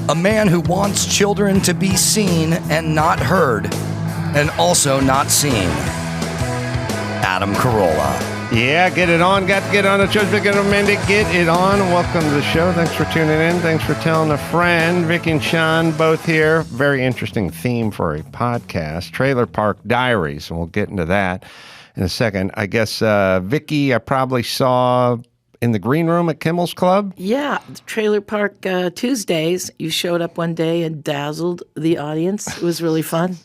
A man who wants children to be seen and not heard, and also not seen. Adam Carolla. Yeah, get it on. Got to get on the show. Get it on. Welcome to the show. Thanks for tuning in. Thanks for telling a friend. Vicki and Shawn both here. Very interesting theme for a podcast. Trailer Park Diaries, and we'll get into that in a second. I guess, Vicki, I probably saw in the green room at Kimmel's Club? Yeah, Trailer Park Tuesdays. You showed up one day and dazzled the audience. It was really fun.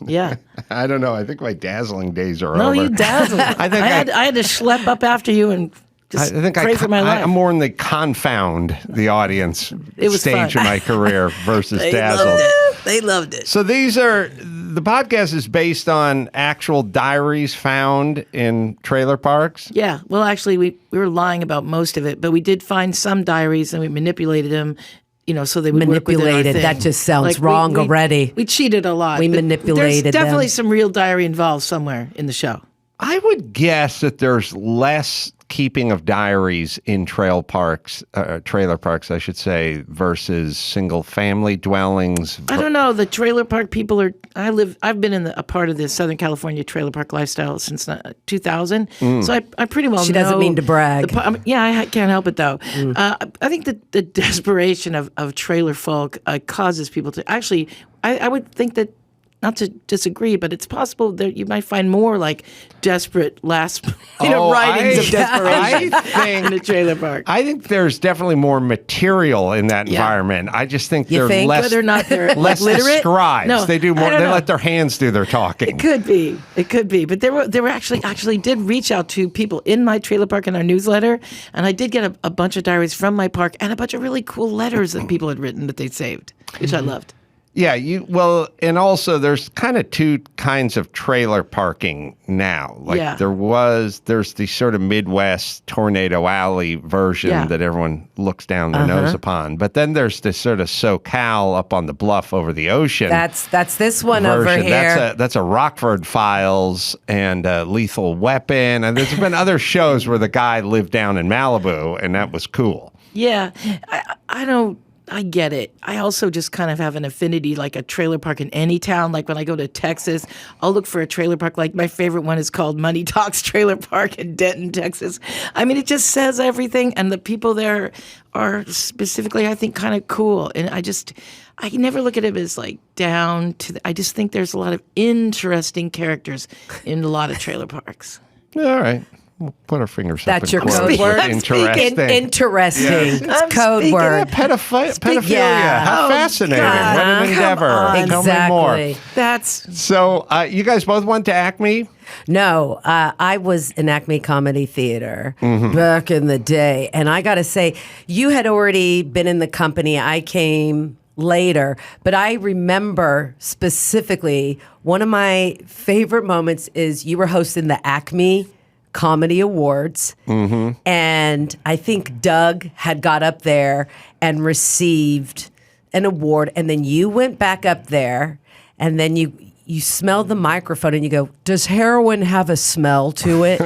Yeah. I don't know. I think my dazzling days are over. No, you dazzled. I had to schlep up after you and just pray for my life. I'm more in the confound the audience stage fun. of my career versus They dazzle. loved it. They loved it. So the podcast is based on actual diaries found in trailer parks? Yeah. Well, actually, we were lying about most of it, but we did find some diaries and we manipulated them, so they would work within our thing. That just sounds wrong already. We cheated a lot. We manipulated There's definitely them. some real diary involved somewhere in the show. I would guess that there's less keeping of diaries in trailer parks, I should say, versus single family dwellings. I don't know. The trailer park people are. I've been in a part of the Southern California trailer park lifestyle since 2000. So I pretty well know. She doesn't mean to brag. I can't help it though. I think that the desperation of trailer folk causes people to actually. I would think that. Not to disagree, but it's possible that you might find more like desperate writings of desperation in a trailer park. I think there's definitely more material in that environment. I just think they're less, whether or not they're less literate? described. No, they do more. They let their hands do their talking. It could be. But there were actually did reach out to people in my trailer park in our newsletter, and I did get a bunch of diaries from my park and a bunch of really cool letters that people had written that they saved, which I loved. Yeah, and also there's kind of two kinds of trailer parking now. There's the sort of Midwest Tornado Alley version that everyone looks down their nose upon. But then there's this sort of SoCal up on the bluff over the ocean. That's this one version. over here. That's a Rockford Files and Lethal Weapon. And there's been other shows where the guy lived down in Malibu, and that was cool. Yeah, I get it. I also just kind of have an affinity, like a trailer park in any town. Like when I go to Texas, I'll look for a trailer park. Like my favorite one is called Money Talks Trailer Park in Denton, Texas. I mean, it just says everything. And the people there are specifically, I think, kind of cool. And I never look at it as like down to, I just think there's a lot of interesting characters in a lot of trailer parks. All right. We'll put our fingers up. That's your quotes. code word. Interesting. Interesting. Yes. It's code word. Pedophilia. Yeah. How fascinating. God. What an endeavor. Exactly. Tell me more. So you guys both went to Acme? No, I was in Acme Comedy Theater back in the day. And I got to say, you had already been in the company. I came later, but I remember specifically one of my favorite moments is you were hosting the Acme Comedy Awards, and I think Doug had got up there and received an award, and then you went back up there, and then you smelled the microphone and you go, does heroin have a smell to it?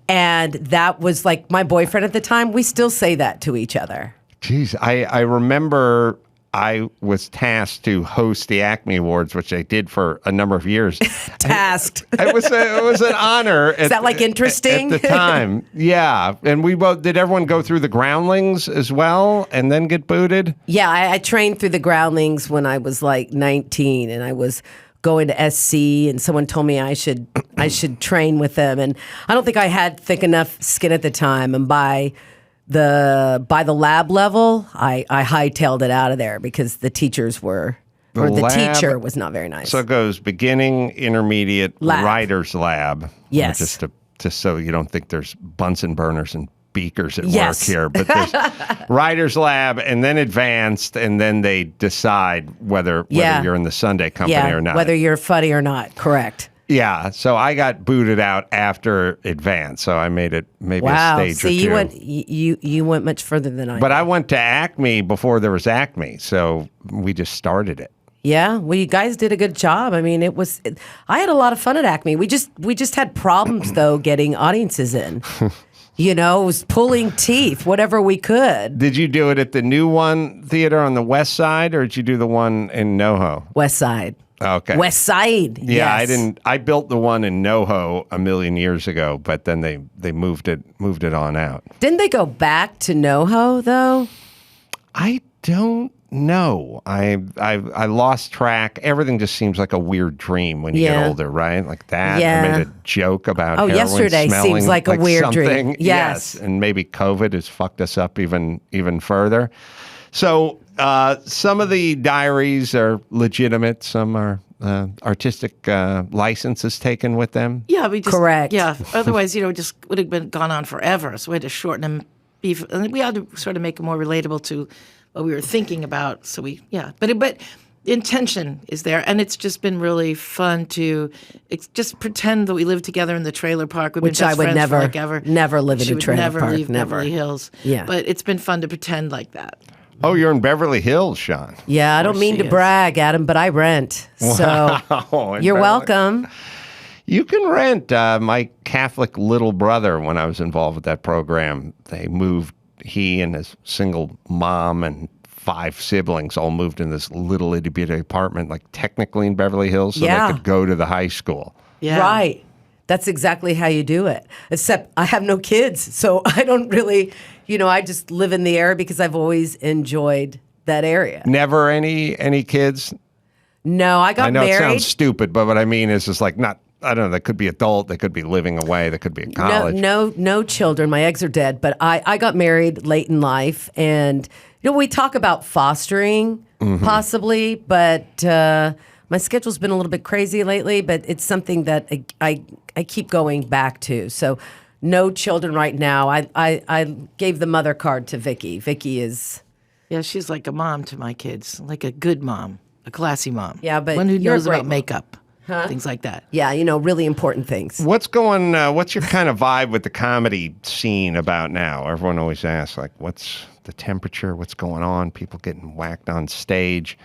And that was like my boyfriend at the time. We still say that to each other. Jeez, I remember I was tasked to host the Acme Awards, which I did for a number of years. Tasked. It was an honor. Is that like interesting? At the time, yeah. And did everyone go through the groundlings as well and then get booted? Yeah, I trained through the groundlings when I was like 19, and I was going to SC, and someone told me I should train with them, and I don't think I had thick enough skin at the time, and by the lab level, I hightailed it out of there because the teachers were, the teacher was not very nice. So it goes beginning, intermediate, lab. Writer's lab. Yes. Just so you don't think there's Bunsen burners and beakers at work here. But there's Writer's lab and then advanced, and then they decide whether you're in the Sunday company or not. Whether you're funny or not, correct. Yeah, so I got booted out after advance, so I made it maybe a stage or two. You went much further than I did. But I went to Acme before there was Acme, so we just started it. Yeah, well, you guys did a good job. I mean, I had a lot of fun at Acme. We just had problems though getting audiences in. It was pulling teeth, whatever we could. Did you do it at the New One Theater on the West Side, or did you do the one in NoHo? West Side. Okay. West Side. Yeah, yes. I built the one in NoHo a million years ago, but then they moved it on out. Didn't they go back to NoHo though? I don't know. I lost track. Everything just seems like a weird dream when you get older, right? Like that. Yeah. I made a joke about heroin yesterday smelling seems like a weird something. dream. Yes. And maybe COVID has fucked us up even further. So some of the diaries are legitimate. Some are artistic licenses taken with them. Yeah, we just Correct. Yeah, otherwise, just would have gone on forever. So we had to shorten them. And we had to sort of make it more relatable to what we were thinking about. So but the intention is there, and it's just been really fun to just pretend that we live together in the trailer park. We've Which been I best would friends never, for like ever. never live in She a would trailer never park. leave Never. Beverly Hills. Yeah. But it's been fun to pretend like that. Oh, you're in Beverly Hills, Shawn. Yeah, I don't mean she to is. brag, Adam, but I rent. So in you're Beverly- welcome. You can rent. My Catholic little brother, when I was involved with that program, they moved. He and his single mom and 5 siblings all moved in this little itty bitty apartment, like technically in Beverly Hills, so Yeah. they could go to the high school. Yeah. Right. That's exactly how you do it. Except I have no kids, so I don't really, I just live in the area because I've always enjoyed that area. Never any kids. No, I got I know married. it sounds stupid, but what I mean is just like not. I don't know. They could be adult. They could be living away. They could be in college. No children. My eggs are dead. But I got married late in life, and we talk about fostering possibly, but my schedule's been a little bit crazy lately. But it's something that I keep going back to. So no children right now. I gave the mother card to Vicki. Vicki is. Yeah, she's like a mom to my kids, like a good mom, a classy mom. Yeah, but one who you're a knows great about mom. makeup, things like that. Yeah, really important things. What's your kind of vibe with the comedy scene about now? Everyone always asks, like, what's the temperature? What's going on? People getting whacked on stage.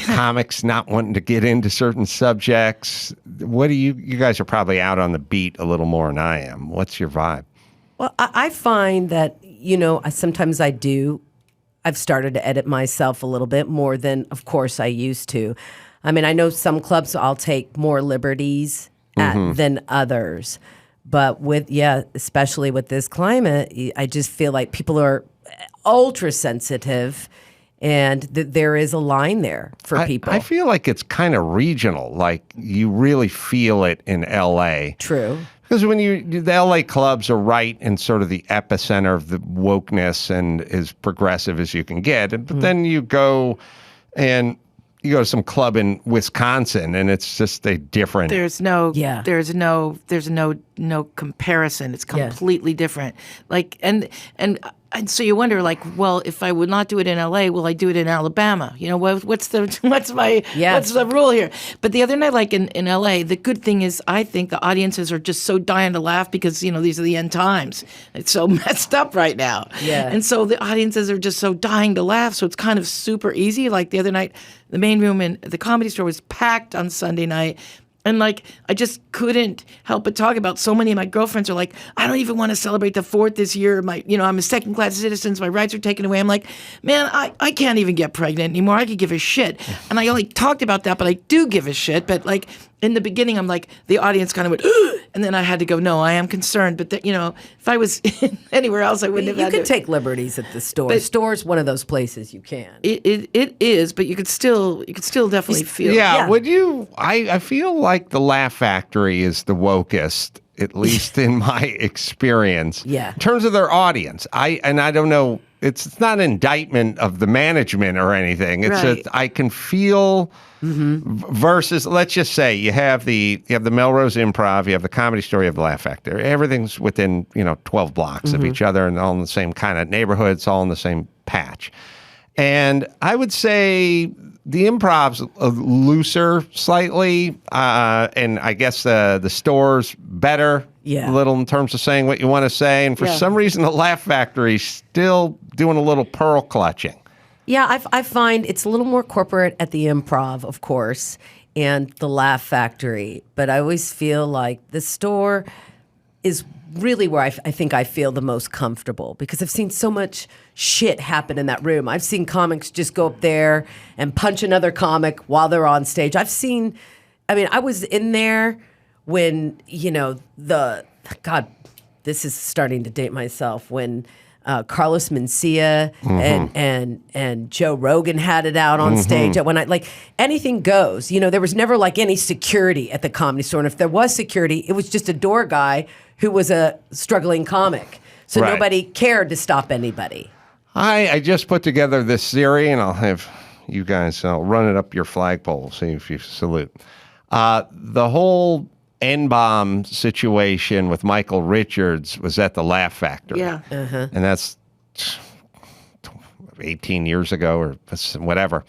Comics not wanting to get into certain subjects. What do you guys are probably out on the beat a little more than I am. What's your vibe? Well, I find that, sometimes I do. I've started to edit myself a little bit more than, of course, I used to. I mean, I know some clubs I'll take more liberties at than others. But especially with this climate, I just feel like people are ultra sensitive, and there is a line there for people. I feel like it's kind of regional. Like you really feel it in L.A. True. Because when the L.A. clubs are right in sort of the epicenter of the wokeness and as progressive as you can get. But then you go to some club in Wisconsin and it's just a different. There's no comparison. It's Yeah. completely different. Like and so you wonder, like, well, if I would not do it in LA, will I do it in Alabama? What's the rule here? But the other night, like in LA, the good thing is I think the audiences are just so dying to laugh because these are the end times. It's so messed up right now. Yeah. And so the audiences are just so dying to laugh. So it's kind of super easy. Like the other night, the main room in the Comedy Store was packed on Sunday night. And like, I just couldn't help but talk about so many of my girlfriends are like, I don't even want to celebrate the 4th this year. I'm a second-class citizen. My rights are taken away. I'm like, man, I can't even get pregnant anymore. I could give a shit. And I only talked about that, but I do give a shit. But like in the beginning, I'm like, the audience kind of went, ugh! And then I had to go, no, I am concerned. But if I was anywhere else, I wouldn't have You had can to. take liberties at the store. But- Store's one of those places you can. It is, but you could still definitely feel. Yeah, would you? I feel like the Laugh Factory is the wokest, at least in my experience. Yeah. In terms of their audience, I don't know. It's not an indictment of the management or anything. It's Right. just I can feel. Versus, let's just say you have the Melrose Improv, you have the Comedy Store, you have the Laugh Factory. Everything's within 12 blocks of each other and all in the same kind of neighborhoods, all in the same patch. And I would say the Improv's looser slightly, and I guess the Store's better. Yeah. A little in terms of saying what you want to say. And for some reason, the Laugh Factory's still doing a little pearl clutching. Yeah, I find it's a little more corporate at the Improv, of course, and the Laugh Factory. But I always feel like the Store is really where I think I feel the most comfortable, because I've seen so much shit happen in that room. I've seen comics just go up there and punch another comic while they're on stage. I was in there when, God, this is starting to date myself, when Carlos Mencia and Joe Rogan had it out on stage. When anything goes, there was never any security at the Comedy Store. And if there was security, it was just a door guy who was a struggling comic. So nobody cared to stop anybody. I just put together this theory, and I'll have you guys, I'll run it up your flagpole, see if you salute. The whole N-bomb situation with Michael Richards was at the Laugh Factory. Yeah. And that's 18 years ago or whatever,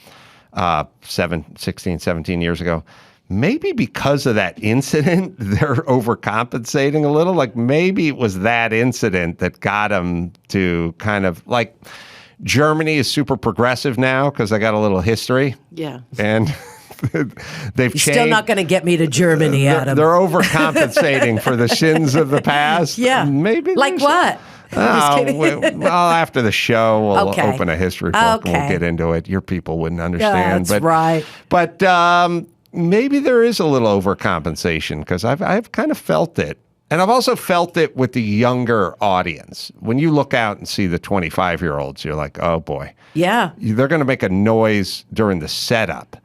16, 17 years ago. Maybe because of that incident, they're overcompensating a little. Maybe it was that incident that got them to kind of Germany is super progressive now because I got a little history. Yeah. And they've changed. Still not going to get me to Germany, Adam. They're overcompensating for the sins of the past. Yeah. Maybe. Like what? After the show, we'll open a history book and we'll get into it. Your people wouldn't understand. That's right. But maybe there is a little overcompensation because I've kind of felt it. And I've also felt it with the younger audience. When you look out and see the 25-year-olds, you're like, oh, boy. Yeah. They're going to make a noise during the setup.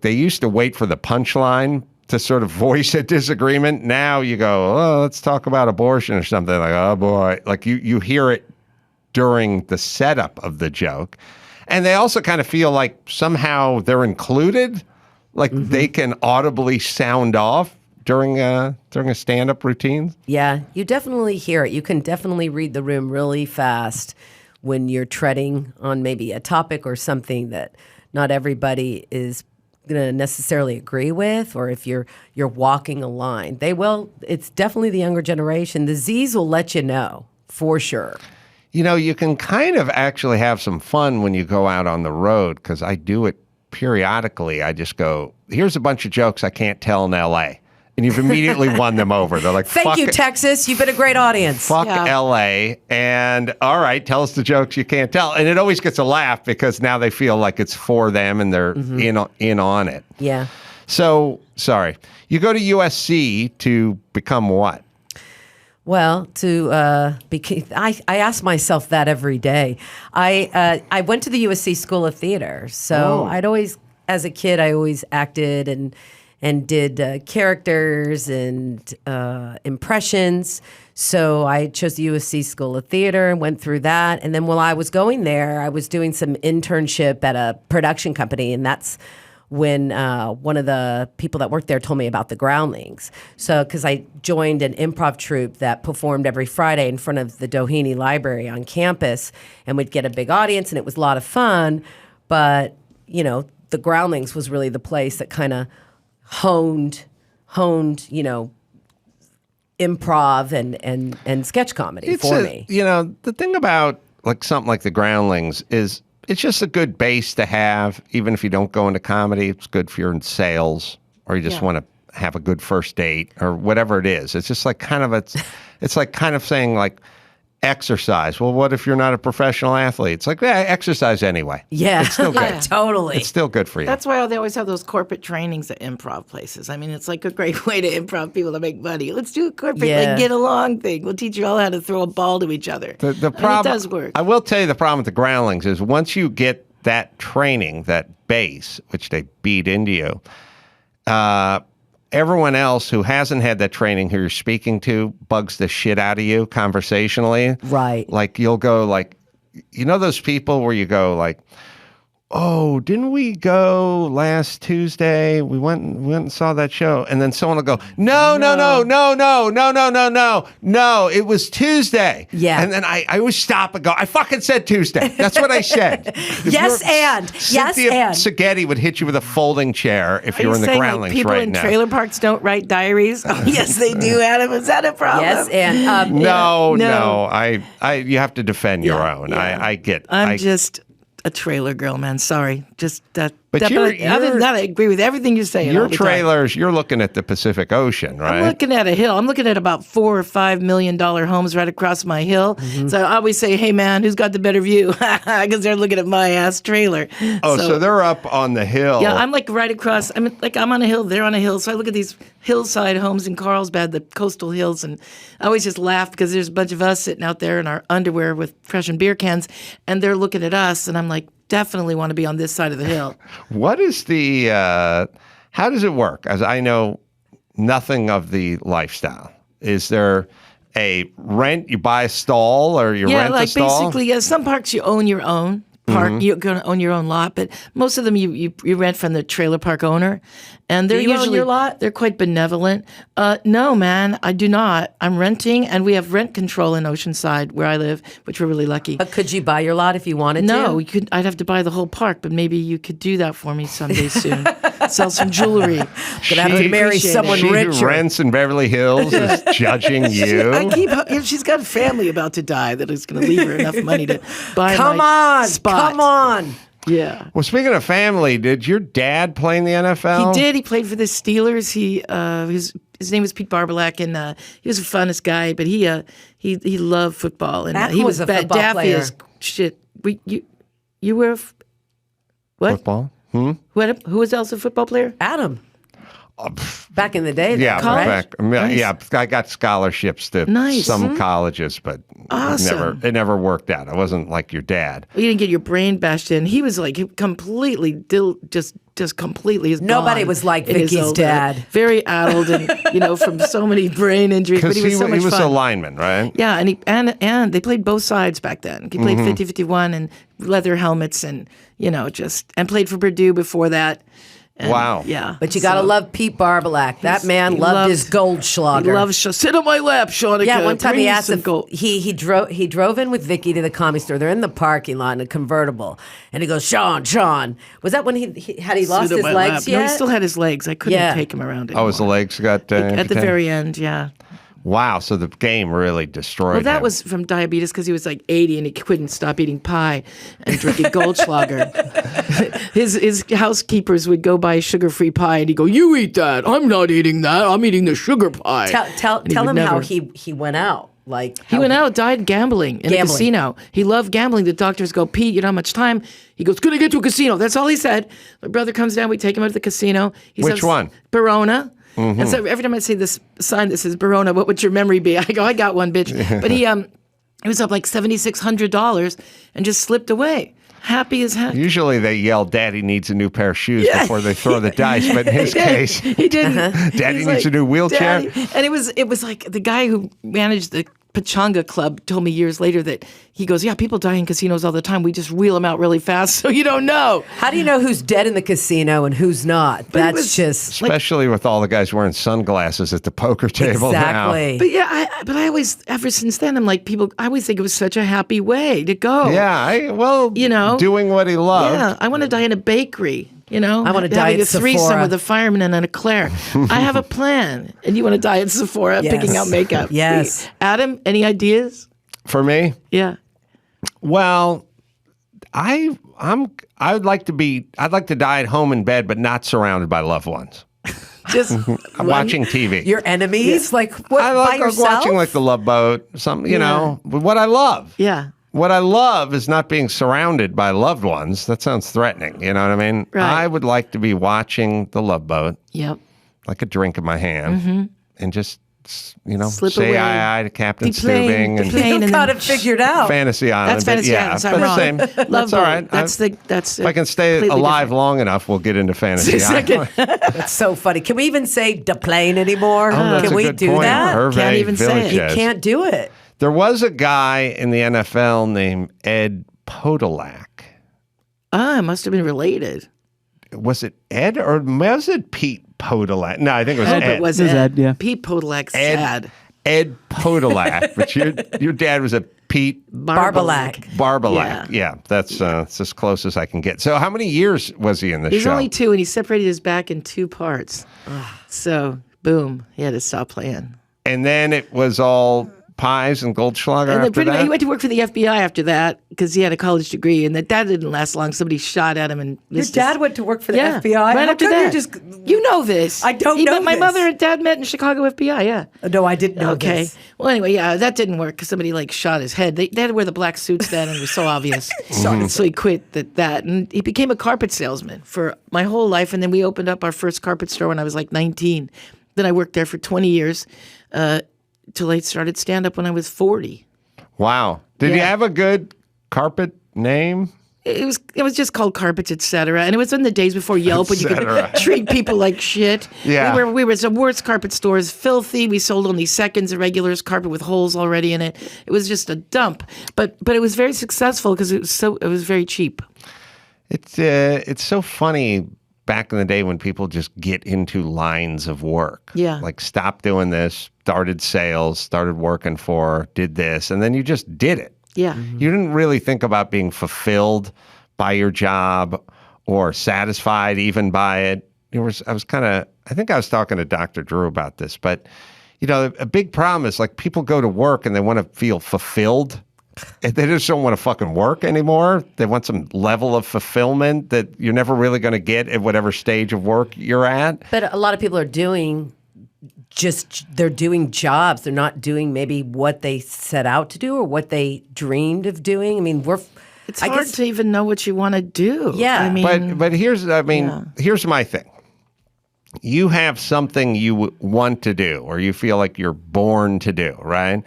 They used to wait for the punchline to sort of voice a disagreement. Now you go, oh, let's talk about abortion or something. Oh, boy. You hear it during the setup of the joke. And they also kind of feel like somehow they're included. They can audibly sound off during a stand-up routine. Yeah, you definitely hear it. You can definitely read the room really fast when you're treading on maybe a topic or something that not everybody is going to necessarily agree with, or if you're walking a line. They will. It's definitely the younger generation. The Z's will let you know, for sure. You can kind of actually have some fun when you go out on the road, because I do it periodically. I just go, here's a bunch of jokes I can't tell in L.A., and you've immediately won them over. They're like, thank you, Texas. You've been a great audience. Fuck L.A. And all right, tell us the jokes you can't tell. And it always gets a laugh because now they feel like it's for them and they're in on it. Yeah. So, sorry. You go to USC to become what? Well, I ask myself that every day. I went to the USC School of Theater. So I'd always, as a kid, I always acted and did characters and impressions. So I chose the USC School of Theater and went through that. And then while I was going there, I was doing some internship at a production company. And that's when one of the people that worked there told me about the Groundlings. So, because I joined an improv troupe that performed every Friday in front of the Doheny Library on campus. And we'd get a big audience, and it was a lot of fun. But, the Groundlings was really the place that kind of honed, improv and sketch comedy for me. The thing about something like the Groundlings is it's just a good base to have, even if you don't go into comedy. It's good if you're in sales or you just want to have a good first date or whatever it is. It's just it's like kind of saying exercise. Well, what if you're not a professional athlete? It's exercise anyway. Yeah, it's still good. Totally. It's still good for you. That's why they always have those corporate trainings at improv places. I mean, it's a great way to improv people to make money. Let's do a corporate get along thing. We'll teach you all how to throw a ball to each other. The problem, it does work. I will tell you the problem with the Groundlings is once you get that training, that base, which they beat into you, everyone else who hasn't had that training who you're speaking to bugs the shit out of you conversationally. Right. You'll go those people where you go oh, didn't we go last Tuesday? We went and saw that show. And then someone will go, no, it was Tuesday. Yeah. And then I always stop and go, I fucking said Tuesday. That's what I said. Cynthia Seghetti would hit you with a folding chair if you were in the Groundlings right now. People in trailer parks don't write diaries? Oh, yes, they do, Adam. Is that a problem? Yes, and... No. You have to defend your own. Yeah. I get... I'm just... a trailer girl, man. Sorry. Just that But other than that, I agree with everything you're saying. Your all the time. trailers, you're looking at the Pacific Ocean, right? I'm looking at a hill. I'm looking at about $4 or $5 million homes right across my hill. So I always say, hey, man, who's got the better view? Because they're looking at my ass trailer. Oh, so they're up on the hill. Yeah, I'm like right across. I'm on a hill. They're on a hill. So I look at these hillside homes in Carlsbad, the coastal hills, and I always just laugh because there's a bunch of us sitting out there in our underwear with fresh and beer cans, and they're looking at us, and I'm like, definitely want to be on this side of the hill. What is the, how does it work? As I know nothing of the lifestyle. Is there a rent, you buy a stall or you rent a stall? Basically, some parks you own your own park. You're going to own your own lot, but most of them you rent from the trailer park owner. And they're Do you usually own your lot? They're quite benevolent. No, man, I do not. I'm renting, and we have rent control in Oceanside where I live, which we're really lucky. But could you buy your lot if you wanted to? No, I'd have to buy the whole park, but maybe you could do that for me someday soon. Sell some jewelry. Gonna have to marry someone She richer. who rents in Beverly Hills is judging you. She's got a family about to die that is going to leave her enough money to buy Come my on, spot. come on. Yeah. Well, speaking of family, did your dad play in the NFL? He did. He played for the Steelers. His name was Pete Barbolak, and he was the funnest guy. But he loved football, and That he was a football daffy player. as shit. You were what? Football? Who was else a football player? Adam. Back in the day. Yeah, College? yeah. I got scholarships to Nice. some colleges, but Awesome. it never worked out. I wasn't like your dad. Well, you didn't get your brain bashed in. He was like completely, just completely. Nobody gone was like in his Vicki's old dad. Very addled, and from so many brain injuries. But Because he was so much he was fun. a lineman, right? Yeah, and they played both sides back then. He played 50-51 and leather helmets, and and played for Purdue before that. And, Wow. Yeah. But you got to love Pete Barbolak. That man loved his Goldschlager. He loves sit on my lap, Shawn. Yeah, one time he asked if gold. he drove in with Vicki to the Comedy Store. They're in the parking lot in a convertible, and he goes, Shawn. Was that when he lost Sit on his my legs lap. yet? No, he still had his legs. I couldn't Yeah. take him around anymore. Oh, his legs got at the amputated? very end. Yeah. Wow, so the game really destroyed Well, that him. was from diabetes because he was like 80 and he couldn't stop eating pie and drinking Goldschlager. His housekeepers would go buy sugar-free pie and he'd go, "You eat that. I'm not eating that. I'm eating the sugar pie." Tell And he him would how never- he went out. Like He how went out, died gambling in a Gambling. casino. He loved gambling. The doctors go, "Pete, you don't have much time." He goes, "Gonna get to a casino." That's all he said. My brother comes down. We take him out to the casino. He Which says, one? Barona. And so every time I see this sign that says Barona, what would your memory be? I go, "I got one, bitch." But he was up like $7,600 and just slipped away. Happy as heck. Usually they yell, "Daddy needs a new pair of shoes" before they throw the dice, but in his case, He didn't. Daddy He's needs a new wheelchair. "Daddy." And it was like the guy who managed the Pachanga Club told me years later that he goes, "Yeah, people die in casinos all the time. We just wheel them out really fast, so you don't know." How do you know who's dead in the casino and who's not? That's was- just Especially with all the guys wearing sunglasses at the poker table now. exactly. But yeah, I always, ever since then, I'm like, I always think it was such a happy way to go. Yeah, doing what he loved. Yeah, I want to die in a bakery. I wanna die having at a threesome Sephora. with a fireman and an eclair. I have a plan, and you want to die at Sephora Yes. picking out makeup. Yes. Adam, any ideas? For me, Yeah. well, I'd like to die at home in bed, but not surrounded by loved ones. Just I'm watching TV. your enemies, like what I by like yourself? watching like the Love Boat, what I love. Yeah. What I love is not being surrounded by loved ones. That sounds threatening. You know what I mean? Right. I would like to be watching the Love Boat, Yep. like a drink in my hand, and just, Slip say away. aye to Captain The plane, Steubing the and plane. You and got then- it figured out. Fantasy Island. That's but Fantasy yeah, Island. but I'm wrong. same. Love That's all Boat. right. That's If I can stay completely alive different. long enough, we'll get into Fantasy Island. That's so funny. Can we even say the plane anymore? That's Can a we good do point. that? Hervé Can't even say it. Villachez. You can't do it. There was a guy in the NFL named Ed Podolak. It must have been related. Was it Ed or was it Pete Podolak? No, I think it was Hope Ed. it was It was Ed. Ed, yeah. Pete Podolak's Ed, dad. Ed Podolak, but your dad was a Pete Barbolak. Barbolak. Yeah, that's as close as I can get. So how many years was he in the He's show? only 2, and he separated his back in 2 parts. So, boom, he had to stop playing. And then it was all pies and Goldschlager And then after that? he went to work for the FBI after that because he had a college degree, and that didn't last long. Somebody shot at him, and Your dad went to work for the yeah, FBI? right How after come that. You know this. I don't He know met, My this. mother and dad met in Chicago FBI. Yeah. No, I didn't know Okay. this. Well, anyway, yeah, that didn't work because somebody like shot his head. They had to wear the black suits then, and it was so obvious. So he quit that, and he became a carpet salesman for my whole life. And then we opened up our first carpet store when I was like 19. Then I worked there for 20 years till I started stand up when I was 40. Wow. Did you Yeah. have a good carpet name? It was just called Carpets, etc. And it was in the days before Yelp when you could Cetera. treat people like shit. Yeah. We were the worst carpet stores, filthy. We sold only seconds of regulars, carpet with holes already in it. It was just a dump. But it was very successful because it was very cheap. It's so funny back in the day when people just get into lines of work. Yeah. Like stopped doing this, started sales, started working did this, and then you just did it. Yeah. You didn't really think about being fulfilled by your job or satisfied even by it. I was talking to Dr. Drew about this, but a big problem is like people go to work and they want to feel fulfilled. They just don't want to fucking work anymore. They want some level of fulfillment that you're never really going to get at whatever stage of work you're at. But a lot of people are doing they're doing jobs. They're not doing maybe what they set out to do or what they dreamed of doing. I mean, It's hard to even know what you want to do. Yeah. I mean, But here's my thing. You have something you want to do or you feel like you're born to do, right?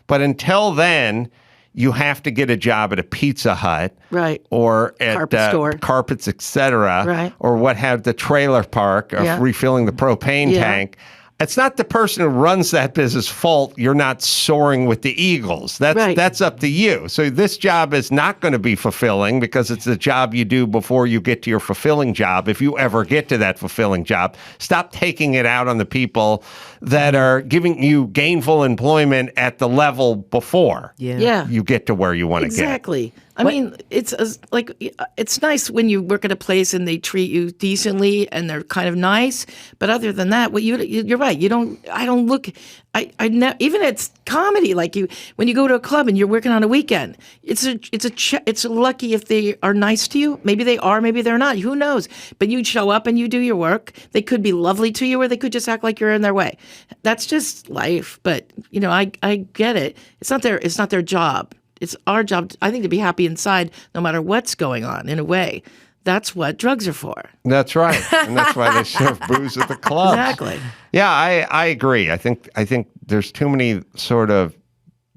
But until then, you have to get a job at a Pizza Hut, right, or at carpet store, carpets, etc., right, or what have the trailer park of refilling the propane tank. It's not the person who runs that business' fault you're not soaring with the eagles. That's up to you. So this job is not going to be fulfilling because it's the job you do before you get to your fulfilling job. If you ever get to that fulfilling job, stop taking it out on the people that are giving you gainful employment at the level before you get to where you want to get. Exactly. I mean, it's nice when you work at a place and they treat you decently and they're kind of nice. But other than that, you're right. I don't look. Even it's comedy. Like when you go to a club and you're working on a weekend, it's lucky if they are nice to you. Maybe they are, maybe they're not. Who knows? But you show up and you do your work. They could be lovely to you, or they could just act like you're in their way. That's just life. But I get it. It's not their job. It's our job, I think, to be happy inside no matter what's going on, in a way. That's what drugs are for. That's right. And that's why they serve booze at the clubs. Exactly. Yeah, I agree. I think there's too many sort of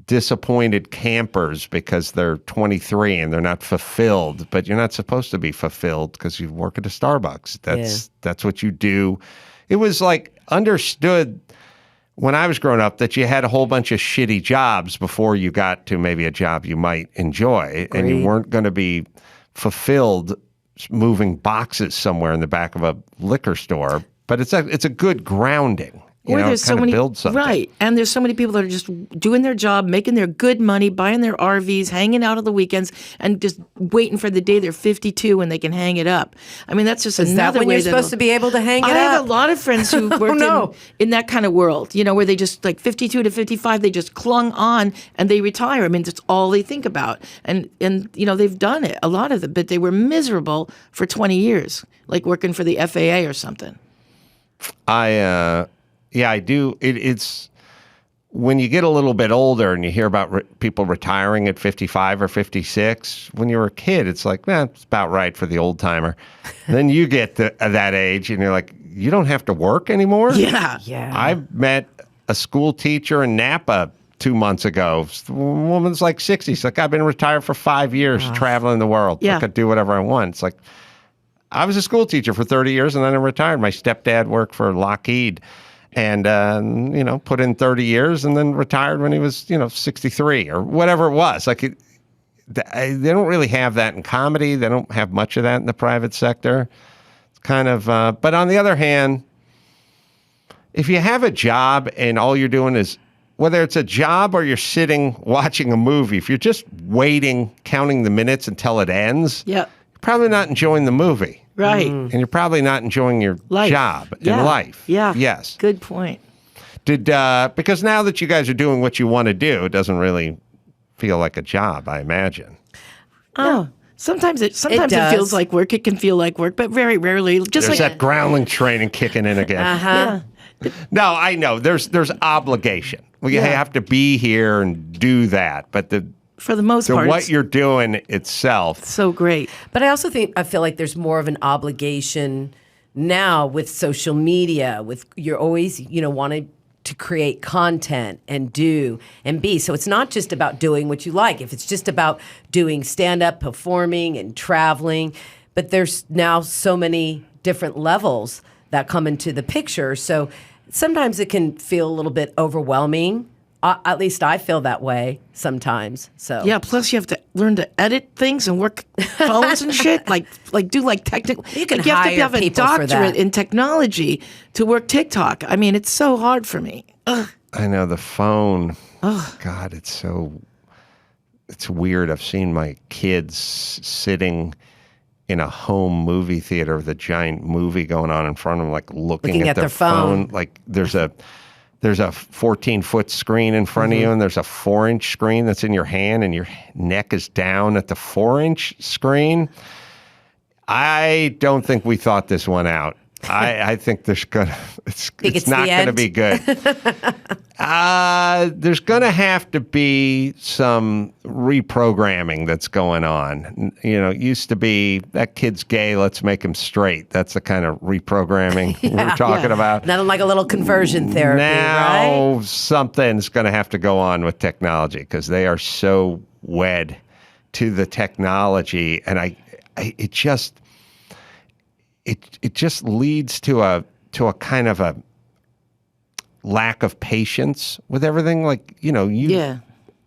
disappointed campers because they're 23 and they're not fulfilled. But you're not supposed to be fulfilled because you work at a Starbucks. That's what you do. It was like understood when I was growing up that you had a whole bunch of shitty jobs before you got to maybe a job you might enjoy. And you weren't going to be fulfilled moving boxes somewhere in the back of a liquor store. But it's a good grounding. There's so many, build something. right? And there's so many people that are just doing their job, making their good money, buying their RVs, hanging out on the weekends, and just waiting for the day they're 52 when they can hang it up. I mean, that's just Is another that when way you're supposed to be able to hang it up? I have a lot of friends who worked in that kind of world, where they just like 52 to 55, they just clung on and they retire. I mean, that's all they think about. And they've done it, a lot of them, but they were miserable for 20 years, like working for the FAA or something. Yeah, I do. It's when you get a little bit older and you hear about people retiring at 55 or 56. When you're a kid, it's like, it's about right for the old timer. Then you get to that age and you're like, you don't have to work anymore? Yeah. I met a school teacher in Napa 2 months ago. The woman's like 60. She's like, I've been retired for 5 years, traveling the world. Yeah. I could do whatever I want. It's like, I was a school teacher for 30 years and then I retired. My stepdad worked for Lockheed. And, put in 30 years and then retired when he was, 63 or whatever it was. Like, they don't really have that in comedy. They don't have much of that in the private sector. It's kind of, but on the other hand, if you have a job and all you're doing is, whether it's a job or you're sitting watching a movie, if you're just waiting, counting the minutes until it ends, you're probably not enjoying the movie. Right. And you're probably not enjoying your job in life. Yeah. Yes. Good point. Because now that you guys are doing what you want to do, it doesn't really feel like a job, I imagine. No. Sometimes it feels like work. It can feel like work, but very rarely. Just There's that groundling training kicking in again. Uh-huh. Yeah. No, I know. There's obligation. We have to be here and do that. But for the most part, what you're doing itself. So great. But I feel like there's more of an obligation now with social media, with you're always, wanting to create content and do and be. So it's not just about doing what you like. If it's just about doing stand-up, performing, and traveling, but there's now so many different levels that come into the picture. So sometimes it can feel a little bit overwhelming. At least I feel that way sometimes. So yeah. Plus, you have to learn to edit things and work phones and shit. Like technical. You can you hire have to have a people for that. doctorate in technology to work TikTok. I mean, it's so hard for me. Ugh. I know the phone. Oh God, it's weird. I've seen my kids sitting in a home movie theater with a giant movie going on in front of them, like looking at their phone. Like there's a 14-foot screen in front of you, and there's a 4-inch screen that's in your hand, and your neck is down at the 4-inch screen. I don't think we thought this one out. I think it's not going to be good. There's going to have to be some reprogramming that's going on. It used to be that kid's gay, let's make him straight. That's the kind of reprogramming we're talking about. Nothing like a little conversion therapy, now, right? Something's going to have to go on with technology because they are so wed to the technology, and it just leads to a kind of a lack of patience with everything. Like,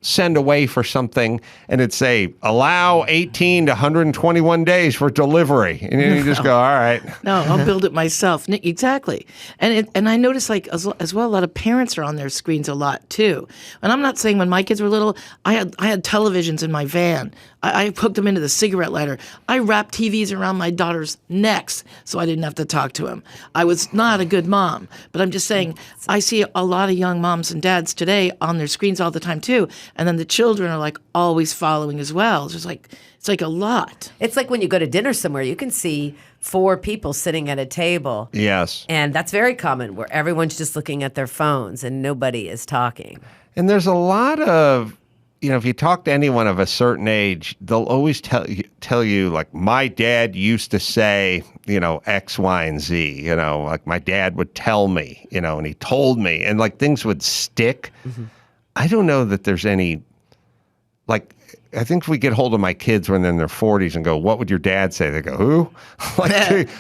send away for something and it'd say, allow 18 to 121 days for delivery. And then you just go, all right. No, I'll build it myself. Exactly. And I notice as well, a lot of parents are on their screens a lot too. And I'm not saying when my kids were little, I had televisions in my van. I hooked them into the cigarette lighter. I wrapped TVs around my daughter's necks so I didn't have to talk to him. I was not a good mom. But I'm just saying, I see a lot of young moms and dads today on their screens all the time too. And then the children are like always following as well. It's like a lot. It's like when you go to dinner somewhere, you can see 4 people sitting at a table. Yes. And that's very common where everyone's just looking at their phones and nobody is talking. And there's a lot of, if you talk to anyone of a certain age, they'll always tell you, like, my dad used to say, X, Y, and Z, like my dad would tell me, and he told me, and like things would stick. Mm-hmm. I don't know that there's any, like, I think if we get hold of my kids when they're in their 40s and go, what would your dad say? They go, who?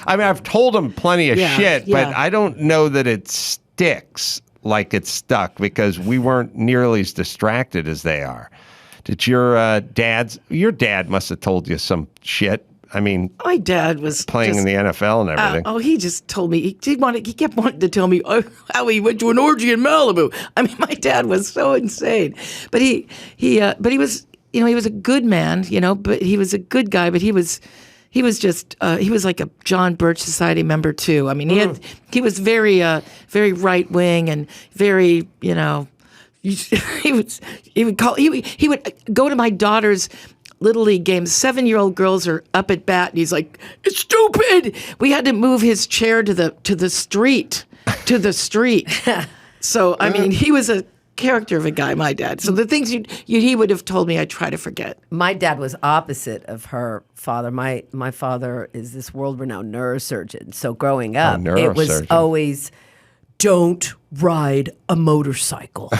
I've told them plenty of shit, but I don't know that it sticks like it's stuck because we weren't nearly as distracted as they are. Did your dad must have told you some shit. I mean, my dad was playing in the NFL and everything. He just told me he kept wanting to tell me how he went to an orgy in Malibu. I mean, my dad was so insane, but he was he was a good man, but he was a good guy, but he was just he was like a John Birch Society member too. I mean, he was very very right wing and very he would go to my daughter's Little League games. 7-year-old girls are up at bat, and he's like, "It's stupid." We had to move his chair to the street. So I mean, he was a character of a guy, my dad. So the things he would have told me, I try to forget. My dad was opposite of her father. My father is this world-renowned neurosurgeon. So growing up, it was always, don't ride a motorcycle.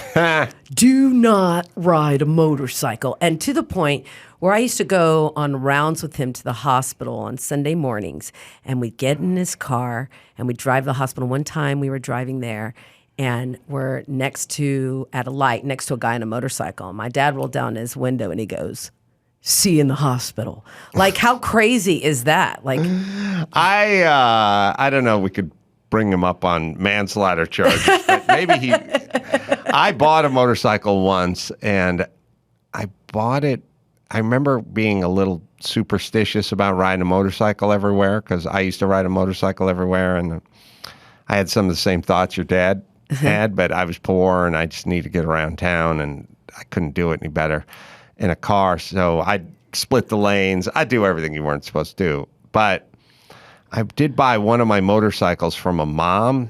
Do not ride a motorcycle. And to the point where I used to go on rounds with him to the hospital on Sunday mornings, and we'd get in his car and we'd drive to the hospital. One time we were driving there, and we're at a light next to a guy on a motorcycle. And my dad rolled down his window and he goes, "See you in the hospital." Like, how crazy is that? Like, I don't know. We could bring him up on manslaughter charges, but maybe I bought a motorcycle once, and I bought it. I remember being a little superstitious about riding a motorcycle everywhere because I used to ride a motorcycle everywhere, and I had some of the same thoughts your dad had, but I was poor and I just needed to get around town and I couldn't do it any better in a car. So I'd split the lanes. I'd do everything you weren't supposed to do. But I did buy one of my motorcycles from a mom,